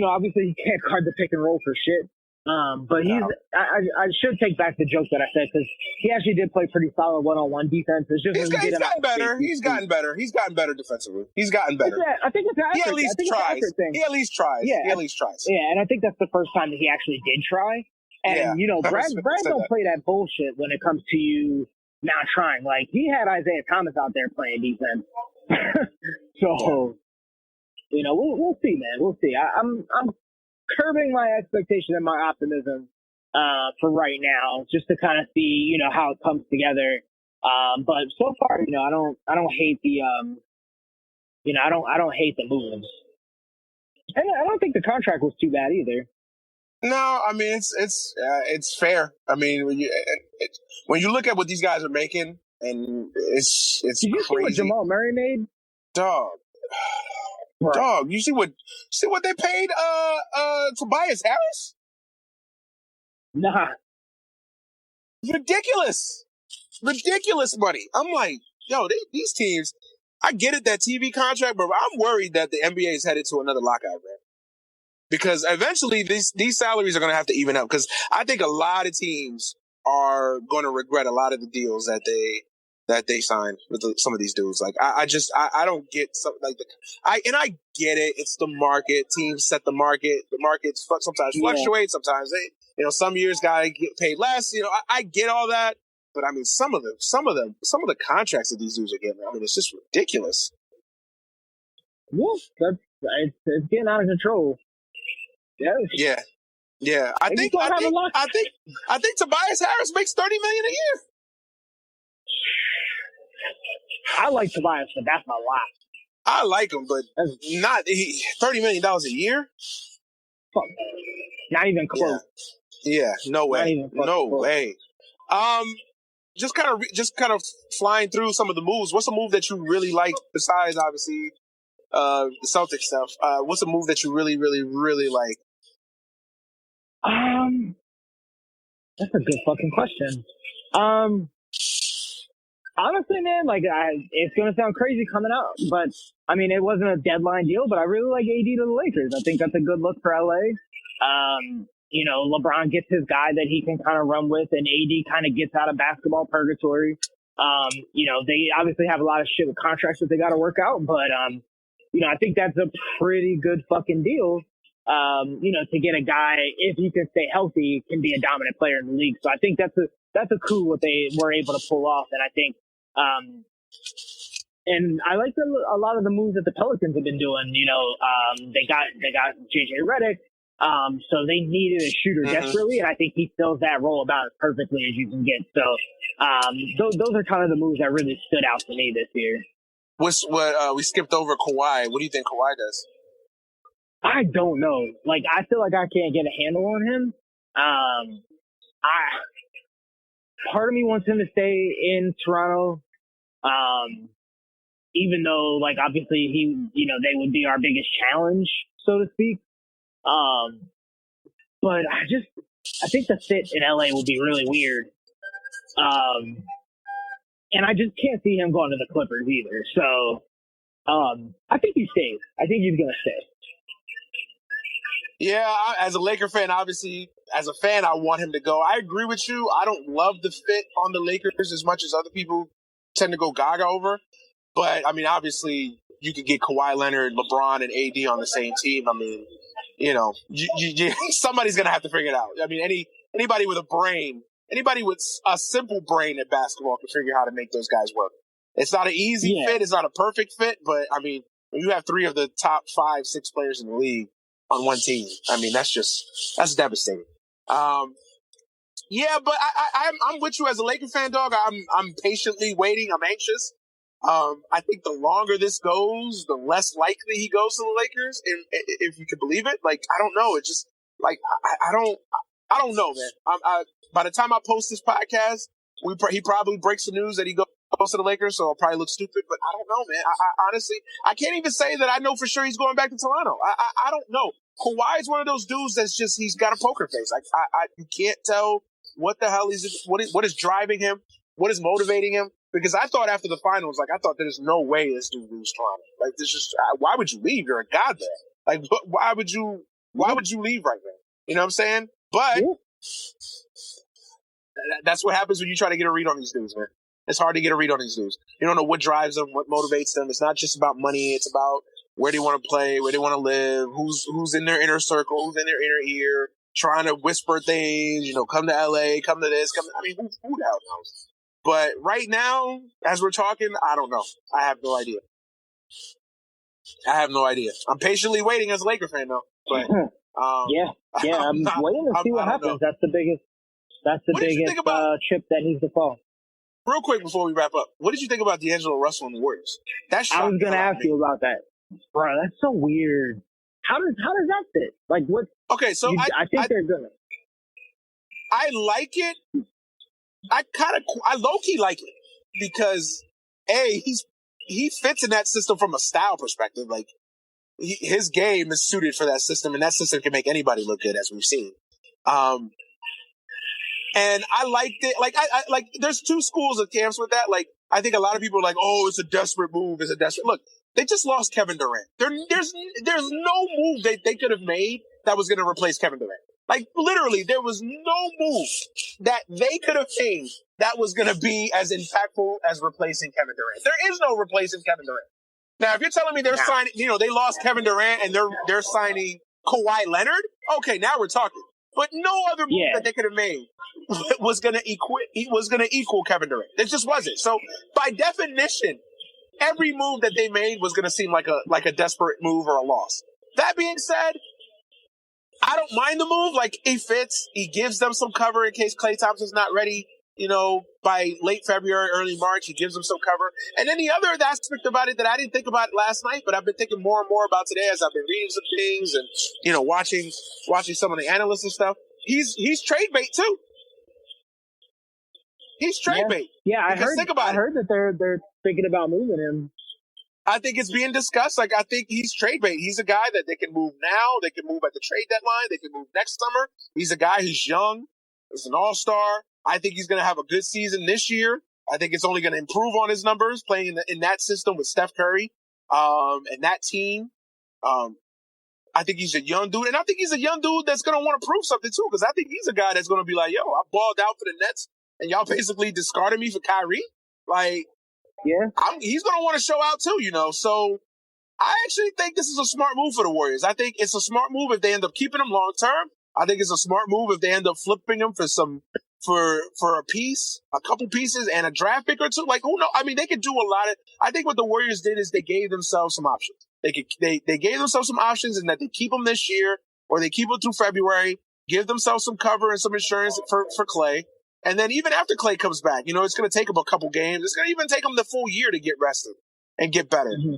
obviously he can't guard the pick and roll for shit. But I should take back the joke that I said because he actually did play pretty solid one-on-one defense. It's just he's gotten better. He's gotten better. He's gotten better defensively. He's gotten better. I think it's an effort. He at least tries. He at least tries. Yeah. He at least tries. Yeah, and I think that's the first time that he actually did try. And, Brad don't play that bullshit when it comes to you not trying. Like, he had Isaiah Thomas out there playing defense. So, we'll see, man. We'll see. I'm curbing my expectation and my optimism for right now, just to kind of see, how it comes together. But so far, I don't hate the, I don't hate the moves, and I don't think the contract was too bad either. No, I mean it's fair. I mean when you look at what these guys are making, and it's Did you crazy. see what Jamal Murray made? Dog. You see what they paid Tobias Harris? Nah. Ridiculous money. I'm like, these teams, I get it, that TV contract, but I'm worried that the NBA is headed to another lockout, man. Because eventually these salaries are going to have to even up. Because I think a lot of teams are going to regret a lot of the deals that they signed with some of these dudes. Like, I don't get something like I get it. It's the market. Teams set the market. The markets sometimes fluctuate. Sometimes some years guys get paid less. I get all that. But I mean, some of the contracts that these dudes are getting, I mean, it's just ridiculous. Well, it's getting out of control. Yeah. I think Tobias Harris makes $30 million a year. I like Tobias, but that's a lot. I like him, but not $30 million a year. Fuck, not even close. Yeah, no way. No way. Just kind of flying through some of the moves. What's a move that you really like besides obviously the Celtics stuff? What's a move that you really, really, really like? That's a good fucking question. Honestly, man, like it's gonna sound crazy coming out, but I mean, it wasn't a deadline deal. But I really like AD to the Lakers. I think that's a good look for LA. You know, LeBron gets his guy that he can kind of run with, and AD kind of gets out of basketball purgatory. You know, they obviously have a lot of shit with contracts that they got to work out, but you know, I think that's a pretty good fucking deal. You know, to get a guy, if he can stay healthy, can be a dominant player in the league. So I think that's a coup what they were able to pull off, and I think. And I like a lot of the moves that the Pelicans have been doing. You know, they got JJ Redick. So they needed a shooter desperately, and I think he fills that role about as perfectly as you can get. So, those are kind of the moves that really stood out to me this year. We skipped over Kawhi. What do you think Kawhi does? I don't know. Like, I feel like I can't get a handle on him. Part of me wants him to stay in Toronto. Even though, like, obviously they would be our biggest challenge, so to speak. But I think the fit in LA will be really weird. And I just can't see him going to the Clippers either. So, I think he stays. I think he's going to stay. Yeah, as a Laker fan, obviously, as a fan, I want him to go. I agree with you. I don't love the fit on the Lakers as much as other people tend to go gaga over. But, I mean, obviously, you could get Kawhi Leonard, LeBron, and AD on the same team. I mean, you know, somebody's going to have to figure it out. I mean, anybody with a brain, anybody with a simple brain at basketball can figure out how to make those guys work. It's not an easy fit. It's not a perfect fit. But, I mean, when you have 3 of the top 5, 6 players in the league on one team, I mean, that's devastating. Yeah, but I'm with you as a Laker fan, dog. I'm patiently waiting. I'm anxious. I think the longer this goes, the less likely he goes to the Lakers. And if you can believe it, like, I don't know. It's just like, I don't know, man. By the time I post this podcast, he probably breaks the news that he goes to the Lakers. So I'll probably look stupid, but I don't know, man. I honestly, I can't even say that I know for sure he's going back to Toronto. I don't know. Kawhi is one of those dudes that's just, he's got a poker face. Like, you can't tell what the hell what is driving him, what is motivating him. Because I thought after the finals, like, I thought there's no way this dude leaves Toronto. Like, this is, why would you leave? You're a god there. Like, why would you leave right now? You know what I'm saying? But that's what happens when you try to get a read on these dudes, man. It's hard to get a read on these dudes. You don't know what drives them, what motivates them. It's not just about money. It's about where they want to play, where they want to live, who's in their inner circle, who's in their inner ear, trying to whisper things, you know, come to LA, come to this, I mean, who the hell knows? But right now, as we're talking, I don't know. I have no idea. I'm patiently waiting as a Laker fan, though. But I'm waiting to see what happens. That's the biggest chip that needs to fall. Real quick before we wrap up, what did you think about D'Angelo Russell and the Warriors? I was going to ask you about that, bro. That's so weird. How does that fit? Like, what? Okay, so I think they're gonna. I like it. I low-key like it because he fits in that system from a style perspective. Like, his game is suited for that system, and that system can make anybody look good, as we've seen. And I liked it. Like, I like, there's 2 schools of camps with that. Like, I think a lot of people are like, oh, it's a desperate move. Look, they just lost Kevin Durant. There's no move they could have made that was going to replace Kevin Durant. Like, literally, there was no move that they could have made that was going to be as impactful as replacing Kevin Durant. There is no replacing Kevin Durant. Now, if you're telling me they're signing, you know, they lost Kevin Durant and they're signing Kawhi Leonard, okay, now we're talking. But no other move that they could have made was going to equal Kevin Durant. It just wasn't. So, by definition, every move that they made was going to seem like a desperate move or a loss. That being said, I don't mind the move. Like, he fits. He gives them some cover in case Klay Thompson's not ready, you know, by late February, early March. He gives them some cover. And then the other aspect about it that I didn't think about last night, but I've been thinking more and more about today as I've been reading some things and, you know, watching some of the analysts and stuff. He's trade bait too. He's trade bait. Yeah, I heard that they're thinking about moving him. I think it's being discussed. Like, I think he's trade bait. He's a guy that they can move now. They can move at the trade deadline. They can move next summer. He's a guy who's young. He's an all-star. I think he's going to have a good season this year. I think it's only going to improve on his numbers playing in that system with Steph Curry and that team. I think he's a young dude, and I think he's a young dude that's going to want to prove something too, because I think he's a guy that's going to be like, yo, I balled out for the Nets, and y'all basically discarded me for Kyrie. Like, Yeah. he's going to want to show out too, So I actually think this is a smart move for the Warriors. I think it's a smart move if they end up keeping him long term. I think it's a smart move if they end up flipping him for a piece, a couple pieces, and a draft pick or two. Like, who knows? I mean, they could do a lot of. I think what the Warriors did is they gave themselves some options. They gave themselves some options, and that they keep them this year or they keep them through February. Give themselves some cover and some insurance for Clay. And then even after Clay comes back, it's going to take him a couple games. It's going to even take him the full year to get rested and get better. Mm-hmm.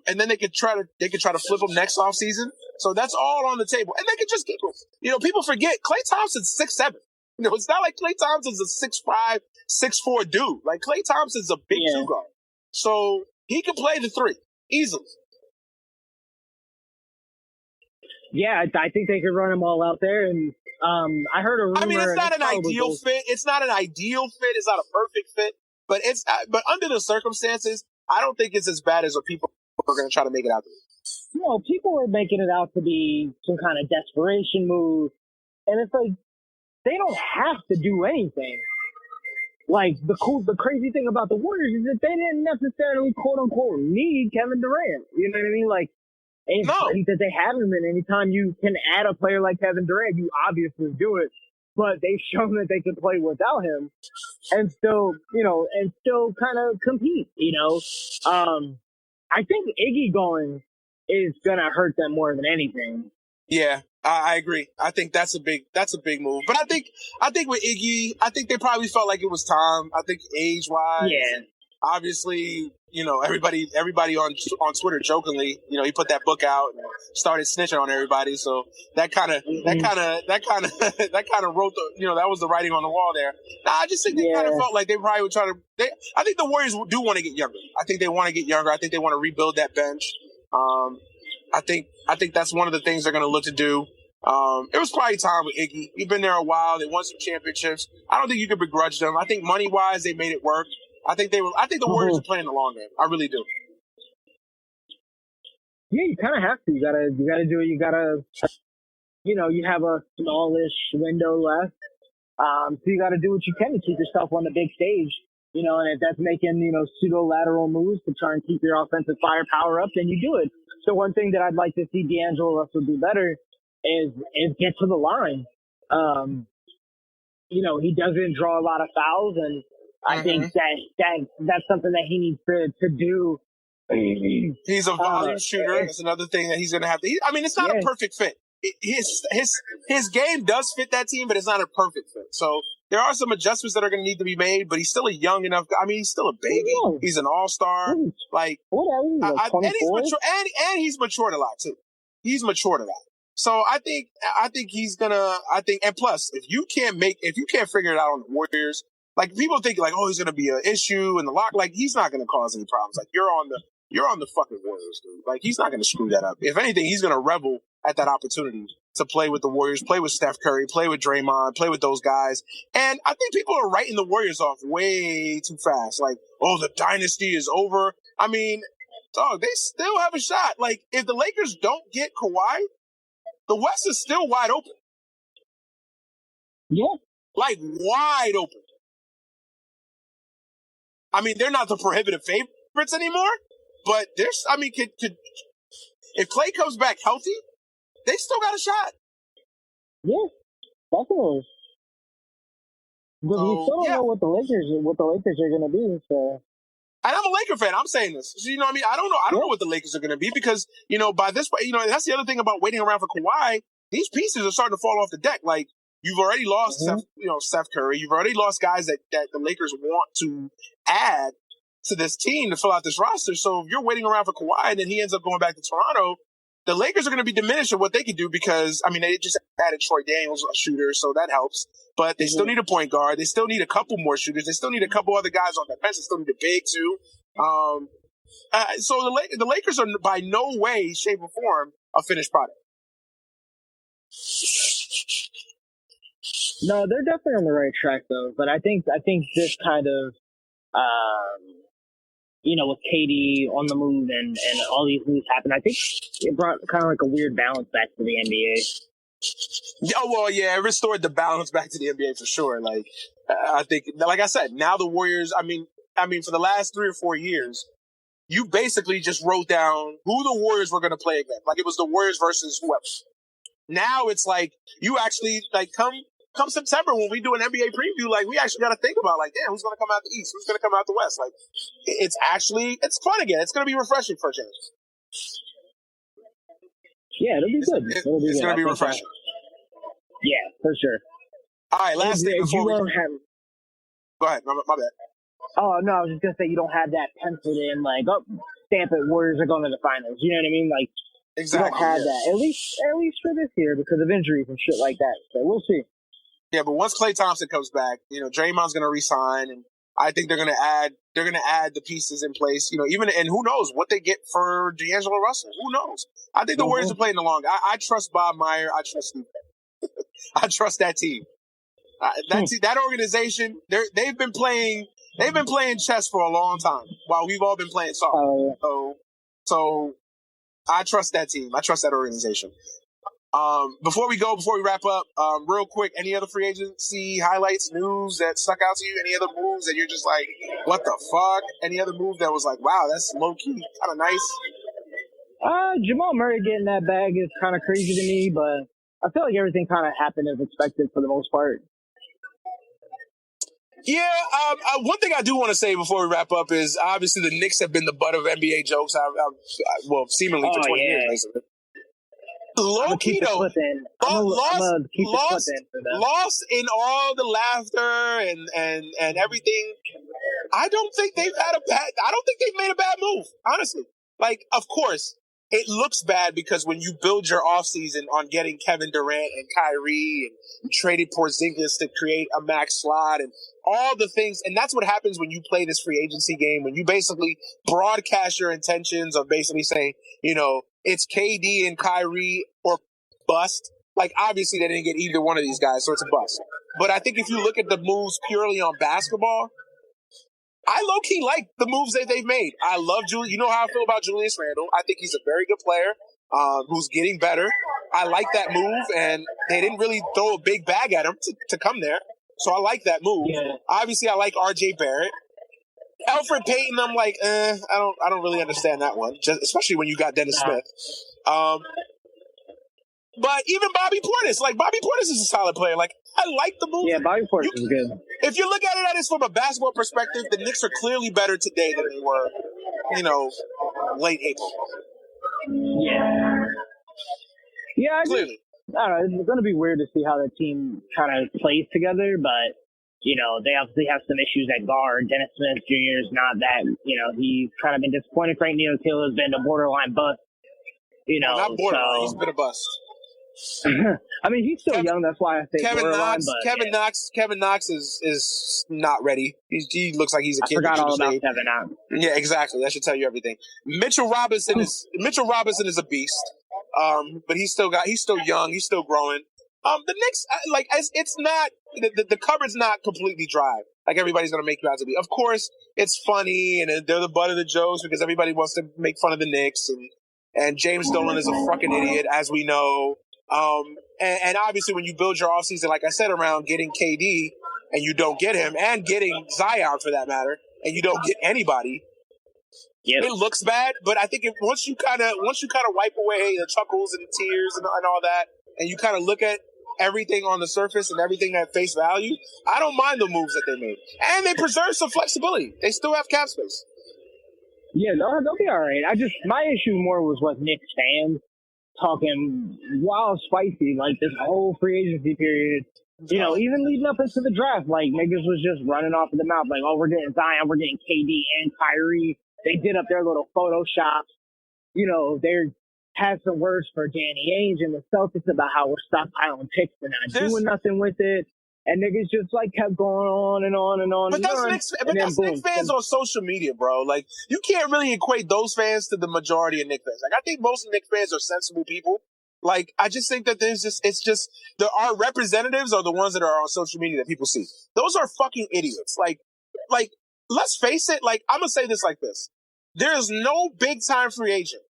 And then they could try to flip him next offseason. So that's all on the table. And they could just keep him. People forget Klay Thompson's 6'7". It's not like Klay Thompson's a 6'5", 6'4" dude. Like Klay Thompson's a big two guard. So he can play the three easily. Yeah, I think they could run them all out there. And I heard a rumor. I mean, it's not an ideal fit. It's not an ideal fit. It's not a perfect fit. But but under the circumstances, I don't think it's as bad as what people are going to try to make it out to be. No, people are making it out to be some kind of desperation move. And it's like, they don't have to do anything. Like, the crazy thing about the Warriors is that they didn't necessarily, quote unquote, need Kevin Durant. You know what I mean? Like, it's great that they have him, and anytime you can add a player like Kevin Durant, you obviously do it. But they've shown that they can play without him and still, kind of compete, I think Iggy going is going to hurt them more than anything. Yeah, I agree. I think that's a big move. But I think with Iggy, I think they probably felt like it was time. I think age-wise, obviously, everybody on Twitter jokingly, he put that book out and started snitching on everybody. So that kind of wrote the, that was the writing on the wall there. I just think they kind of felt like they probably would try to. I think the Warriors do want to get younger. I think they want to get younger. I think they want to rebuild that bench. I think that's one of the things they're going to look to do. It was probably time with Iggy. He's been there a while. They won some championships. I don't think you can begrudge them. I think money-wise, they made it work. I think the Warriors are playing the long game. I really do. Yeah, you kind of have to. You gotta do it. You gotta, you have a smallish window left. So you gotta do what you can to keep yourself on the big stage. And if that's making, pseudo-lateral moves to try and keep your offensive firepower up, then you do it. So one thing that I'd like to see D'Angelo Russell do better is get to the line. He doesn't draw a lot of fouls, and I think that's something that he needs to do. He's a volume shooter. That's another thing that he's going to have to. It's not a perfect fit. His game does fit that team, but it's not a perfect fit. So there are some adjustments that are going to need to be made. But he's still a young enough. He's still a baby. He's an all-star. Like, and he's mature, and he's matured a lot too. He's matured a lot. So I think he's gonna. And plus, if you can't figure it out on the Warriors. Like, people think, like, oh, he's going to be an issue in the lock. Like, he's not going to cause any problems. Like, you're on the fucking Warriors, dude. Like, he's not going to screw that up. If anything, he's going to revel at that opportunity to play with the Warriors, play with Steph Curry, play with Draymond, play with those guys. And I think people are writing the Warriors off way too fast. Like, oh, the dynasty is over. Dog, they still have a shot. Like, if the Lakers don't get Kawhi, the West is still wide open. Yeah. Like, wide open. They're not the prohibitive favorites anymore, but there's, if Klay comes back healthy, they still got a shot. Yeah, definitely. Because we still don't know what the Lakers are going to be. So, and I'm a Laker fan. I'm saying this. So, I don't know. I don't know what the Lakers are going to be because, by this point, that's the other thing about waiting around for Kawhi. These pieces are starting to fall off the deck. Like, you've already lost Steph Curry. You've already lost guys that the Lakers want to add to this team to fill out this roster. So if you're waiting around for Kawhi and then he ends up going back to Toronto, the Lakers are going to be diminished in what they can do because, they just added Troy Daniels, a shooter, so that helps. But they still need a point guard. They still need a couple more shooters. They still need a couple other guys on that bench. They still need a big too. So the Lakers are by no way, shape, or form a finished product. No, they're definitely on the right track though. But I think this kind of with KD on the move and all these moves happen, I think it brought kind of like a weird balance back to the NBA. Oh, well, yeah, it restored the balance back to the NBA for sure. Like, I think, like I said, now the Warriors, I mean, for the last 3 or 4 years, you basically just wrote down who the Warriors were going to play against. Like, it was the Warriors versus whoever. Now it's like, you actually, like, come September when we do an NBA preview, like, we actually got to think about, like, damn, who's going to come out the East? Who's going to come out the West? Like, it's fun again. It's going to be refreshing for a change. Yeah, it'll be good. It's going to be refreshing. Yeah, for sure. All right, last thing before we... Go ahead, my bad. Oh, no, I was just going to say you don't have that penciled in, like, stamp it, Warriors are going to the finals. You know what I mean? Like, exactly, you don't have that. At least for this year because of injuries and shit like that. So we'll see. Yeah, but once Klay Thompson comes back, Draymond's going to resign, and I think they're going to add the pieces in place. And who knows what they get for D'Angelo Russell? Who knows? I think the Warriors are playing the long. I trust Bob Meyer. I trust Steve. I trust that team. That organization. They've been playing chess for a long time while we've all been playing soccer. So I trust that team. I trust that organization. Before we wrap up, real quick, any other free agency highlights, news that stuck out to you? Any other moves that you're just like, what the fuck? Any other move that was like, wow, that's low key, kind of nice? Jamal Murray getting that bag is kind of crazy to me, but I feel like everything kind of happened as expected for the most part. Yeah, one thing I do want to say before we wrap up is obviously the Knicks have been the butt of NBA jokes. Seemingly for 20 years, basically. Low-key, though, lost in all the laughter and everything. I don't think they've made a bad move, honestly. Like, of course, it looks bad because when you build your offseason on getting Kevin Durant and Kyrie and traded Porzingis to create a max slot and all the things, and that's what happens when you play this free agency game, when you basically broadcast your intentions of basically saying, it's KD and Kyrie or bust. Like, obviously they didn't get either one of these guys, so it's a bust. But I think if you look at the moves purely on basketball, I low-key like the moves that they've made. I love Julius. You know how I feel about Julius Randle. I think he's a very good player who's getting better. I like that move, and they didn't really throw a big bag at him to come there. So I like that move. Yeah. Obviously, I like R.J. Barrett. Alfred Payton, I'm like, I don't really understand that one, especially when you got Dennis Smith. But even Bobby Portis, is a solid player. Like, I like the move. Yeah, Bobby Portis is good. If you look at it from a basketball perspective, the Knicks are clearly better today than they were, late April. Yeah, clearly. I don't know. It's going to be weird to see how the team kind of plays together, but they obviously have some issues at guard. Dennis Smith Jr. is not that, he's kind of been disappointed. Frank Ntilikina has been a borderline bust. Not borderline. He's been a bust. I mean, he's still young. That's why I say borderline. Kevin Knox is not ready. He looks like he's a kid. I forgot all about Kevin Knox. Yeah, exactly. That should tell you everything. Mitchell Robinson is a beast. But he's still young. He's still growing. The Knicks, it's not the cupboard's not completely dry. Like everybody's gonna make you out to be. Of course, it's funny and they're the butt of the jokes because everybody wants to make fun of the Knicks and James Dolan is a fucking idiot, as we know. And obviously when you build your offseason, like I said, around getting KD and you don't get him, and getting Zion for that matter, and you don't get anybody, it looks bad. But I think once you kind of wipe away the chuckles and the tears and all that, and you kind of look at everything on the surface and everything at face value, I don't mind the moves that they made, and they preserve some flexibility. They still have cap space. Yeah, they'll be all right. My issue more was with Knicks fans talking wild spicy, like this whole free agency period, even leading up into the draft, like niggas was just running off of the mouth, like, oh, we're getting Zion, we're getting KD and Kyrie. They did up their little Photoshops. They had some words for Danny Ainge and the Celtics about how we're stockpiling picks and not doing nothing with it. And niggas just kept going on and on and on. But that's Knicks fans on social media, bro. Like, you can't really equate those fans to the majority of Knicks fans. Like, I think most Knicks fans are sensible people. Like, I just think that our representatives are the ones that are on social media that people see. Those are fucking idiots. Like let's face it, like, I'm going to say this like this. There is no big time free agent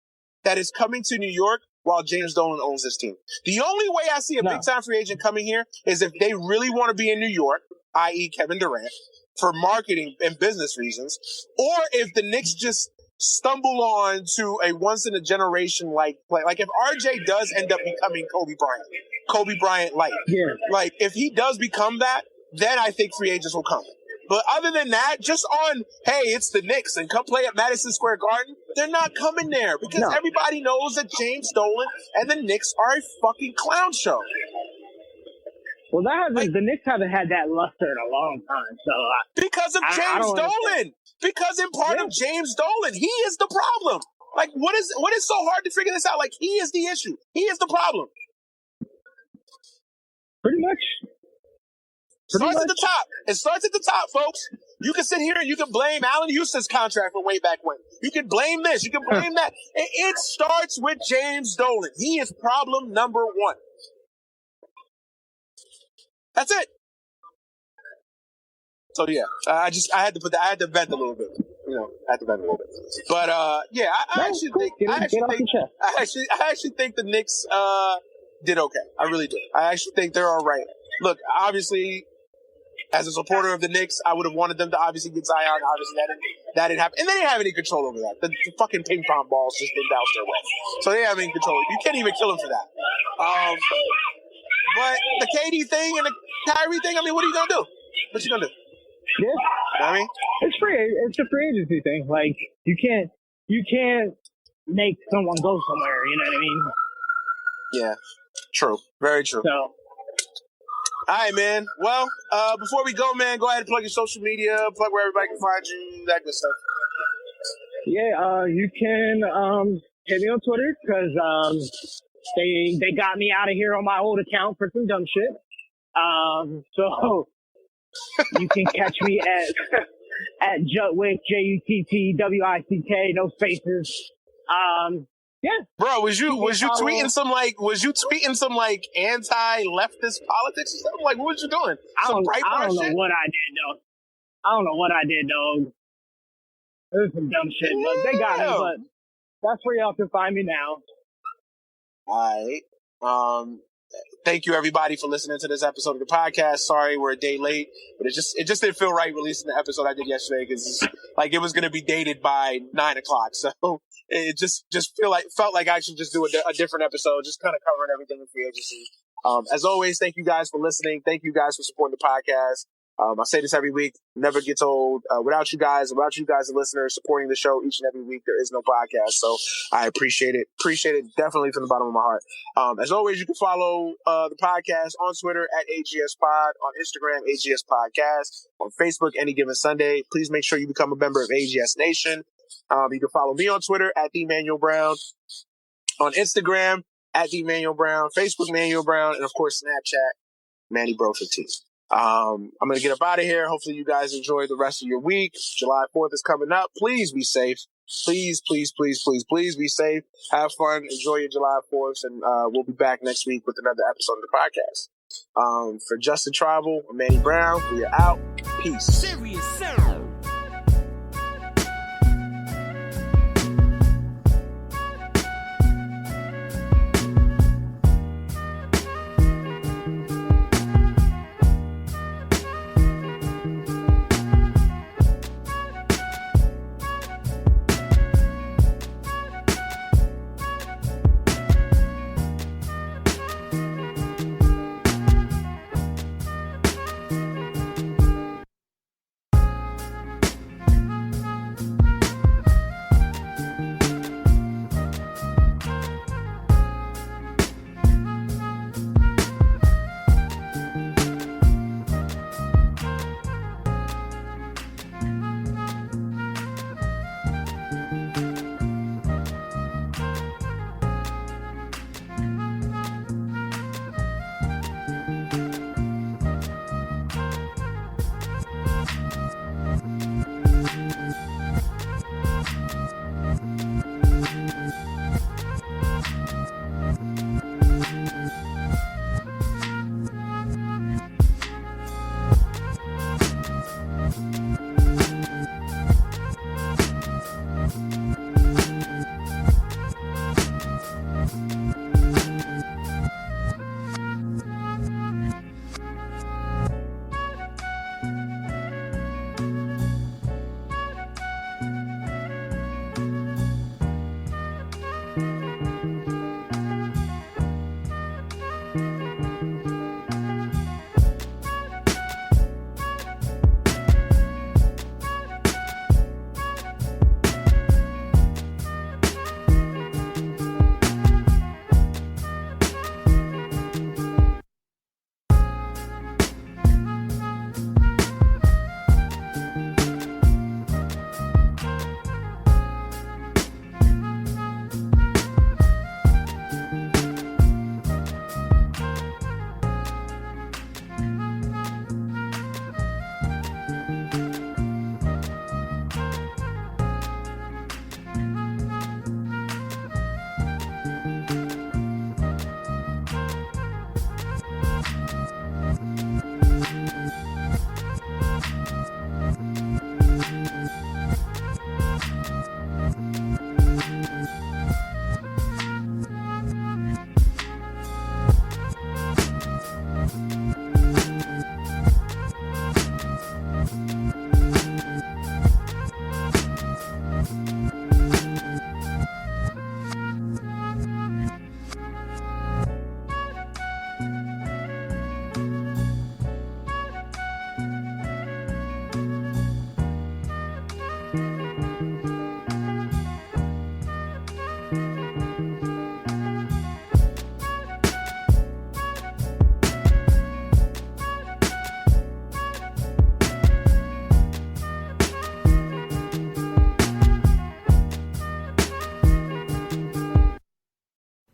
that is coming to New York while James Dolan owns this team. The only way I see a big time free agent coming here is if they really want to be in New York, i.e. Kevin Durant, for marketing and business reasons, or if the Knicks just stumble on to a once in a generation like play. Like if RJ does end up becoming Kobe Bryant like, like if he does become that, then I think free agents will come. But other than that, just on, hey, it's the Knicks and come play at Madison Square Garden, they're not coming there because everybody knows that James Dolan and the Knicks are a fucking clown show. Well, the Knicks haven't had that luster in a long time. So because of James Dolan. Because in part of James Dolan, he is the problem. Like, what is so hard to figure this out? Like, he is the issue. He is the problem. Pretty much. Starts at the top. It starts at the top, folks. You can sit here and you can blame Allen Houston's contract from way back when. You can blame this. You can blame that. It starts with James Dolan. He is problem number one. That's it. So yeah, I had to vent a little bit. I had to vent a little bit. But yeah, I actually think the Knicks did okay. I really do. I actually think they're all right. Look, obviously, as a supporter of the Knicks, I would have wanted them to obviously get Zion. Obviously, that didn't happen. And they didn't have any control over that. The fucking ping pong balls just didn't bounce their way. So they have any control. You can't even kill them for that. But the KD thing and the Kyrie thing, I mean, what are you going to do? What you going to do? Yeah. You know what I mean? It's a free agency thing. Like, you can't make someone go somewhere, you know what I mean? Yeah. True. Very true. So. All right, man. Well, before we go, man, go ahead and plug your social media, plug where everybody can find you, that good stuff. Yeah, you can hit me on Twitter because they got me out of here on my old account for some dumb shit. So you can catch me at Jutwick, JUTTWICK, no spaces. Yeah. Bro, was you tweeting some anti-leftist politics or something? Like, what was you doing? I don't know what I did, though. I don't know what I did, though. It was some dumb shit, but they got me. But that's where y'all can find me now. All right. Thank you, everybody, for listening to this episode of the podcast. Sorry we're a day late, but it just didn't feel right releasing the episode I did yesterday because it was going to be dated by 9 o'clock. So it just felt like I should just do a different episode, just kind of covering everything in free agency. As always, thank you guys for listening. Thank you guys for supporting the podcast. I say this every week, never gets old. Without you guys, the listeners supporting the show each and every week, there is no podcast. So I appreciate it. Appreciate it definitely from the bottom of my heart. As always, you can follow the podcast on Twitter at AGS Pod, on Instagram, AGS Podcast, on Facebook, Any Given Sunday. Please make sure you become a member of AGS Nation. You can follow me on Twitter at Manuel Brown, on Instagram at Manuel Brown, Facebook Manuel Brown, and of course Snapchat Manny Bro 15. I'm going to get up out of here. Hopefully you guys enjoy the rest of your week. July 4th is coming up. Please be safe. Please, please, please, please, please be safe. Have fun. Enjoy your July 4th. And we'll be back next week with another episode of the podcast. For Justin Tribal, I'm Manny Brown. We are out. Peace. Serious sound.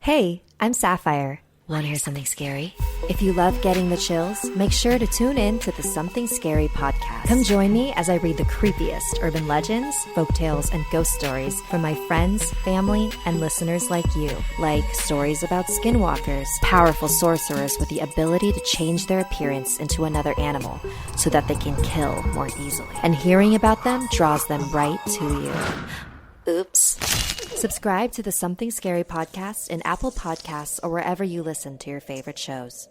Hey, I'm Sapphire. Want to hear something scary? If you love getting the chills, make sure to tune in to the Something Scary podcast. Come join me as I read the creepiest urban legends, folktales, and ghost stories from my friends, family, and listeners like you. Like stories about skinwalkers, powerful sorcerers with the ability to change their appearance into another animal so that they can kill more easily. And hearing about them draws them right to you. Oops. Subscribe to the Something Scary podcast in Apple Podcasts or wherever you listen to your favorite shows.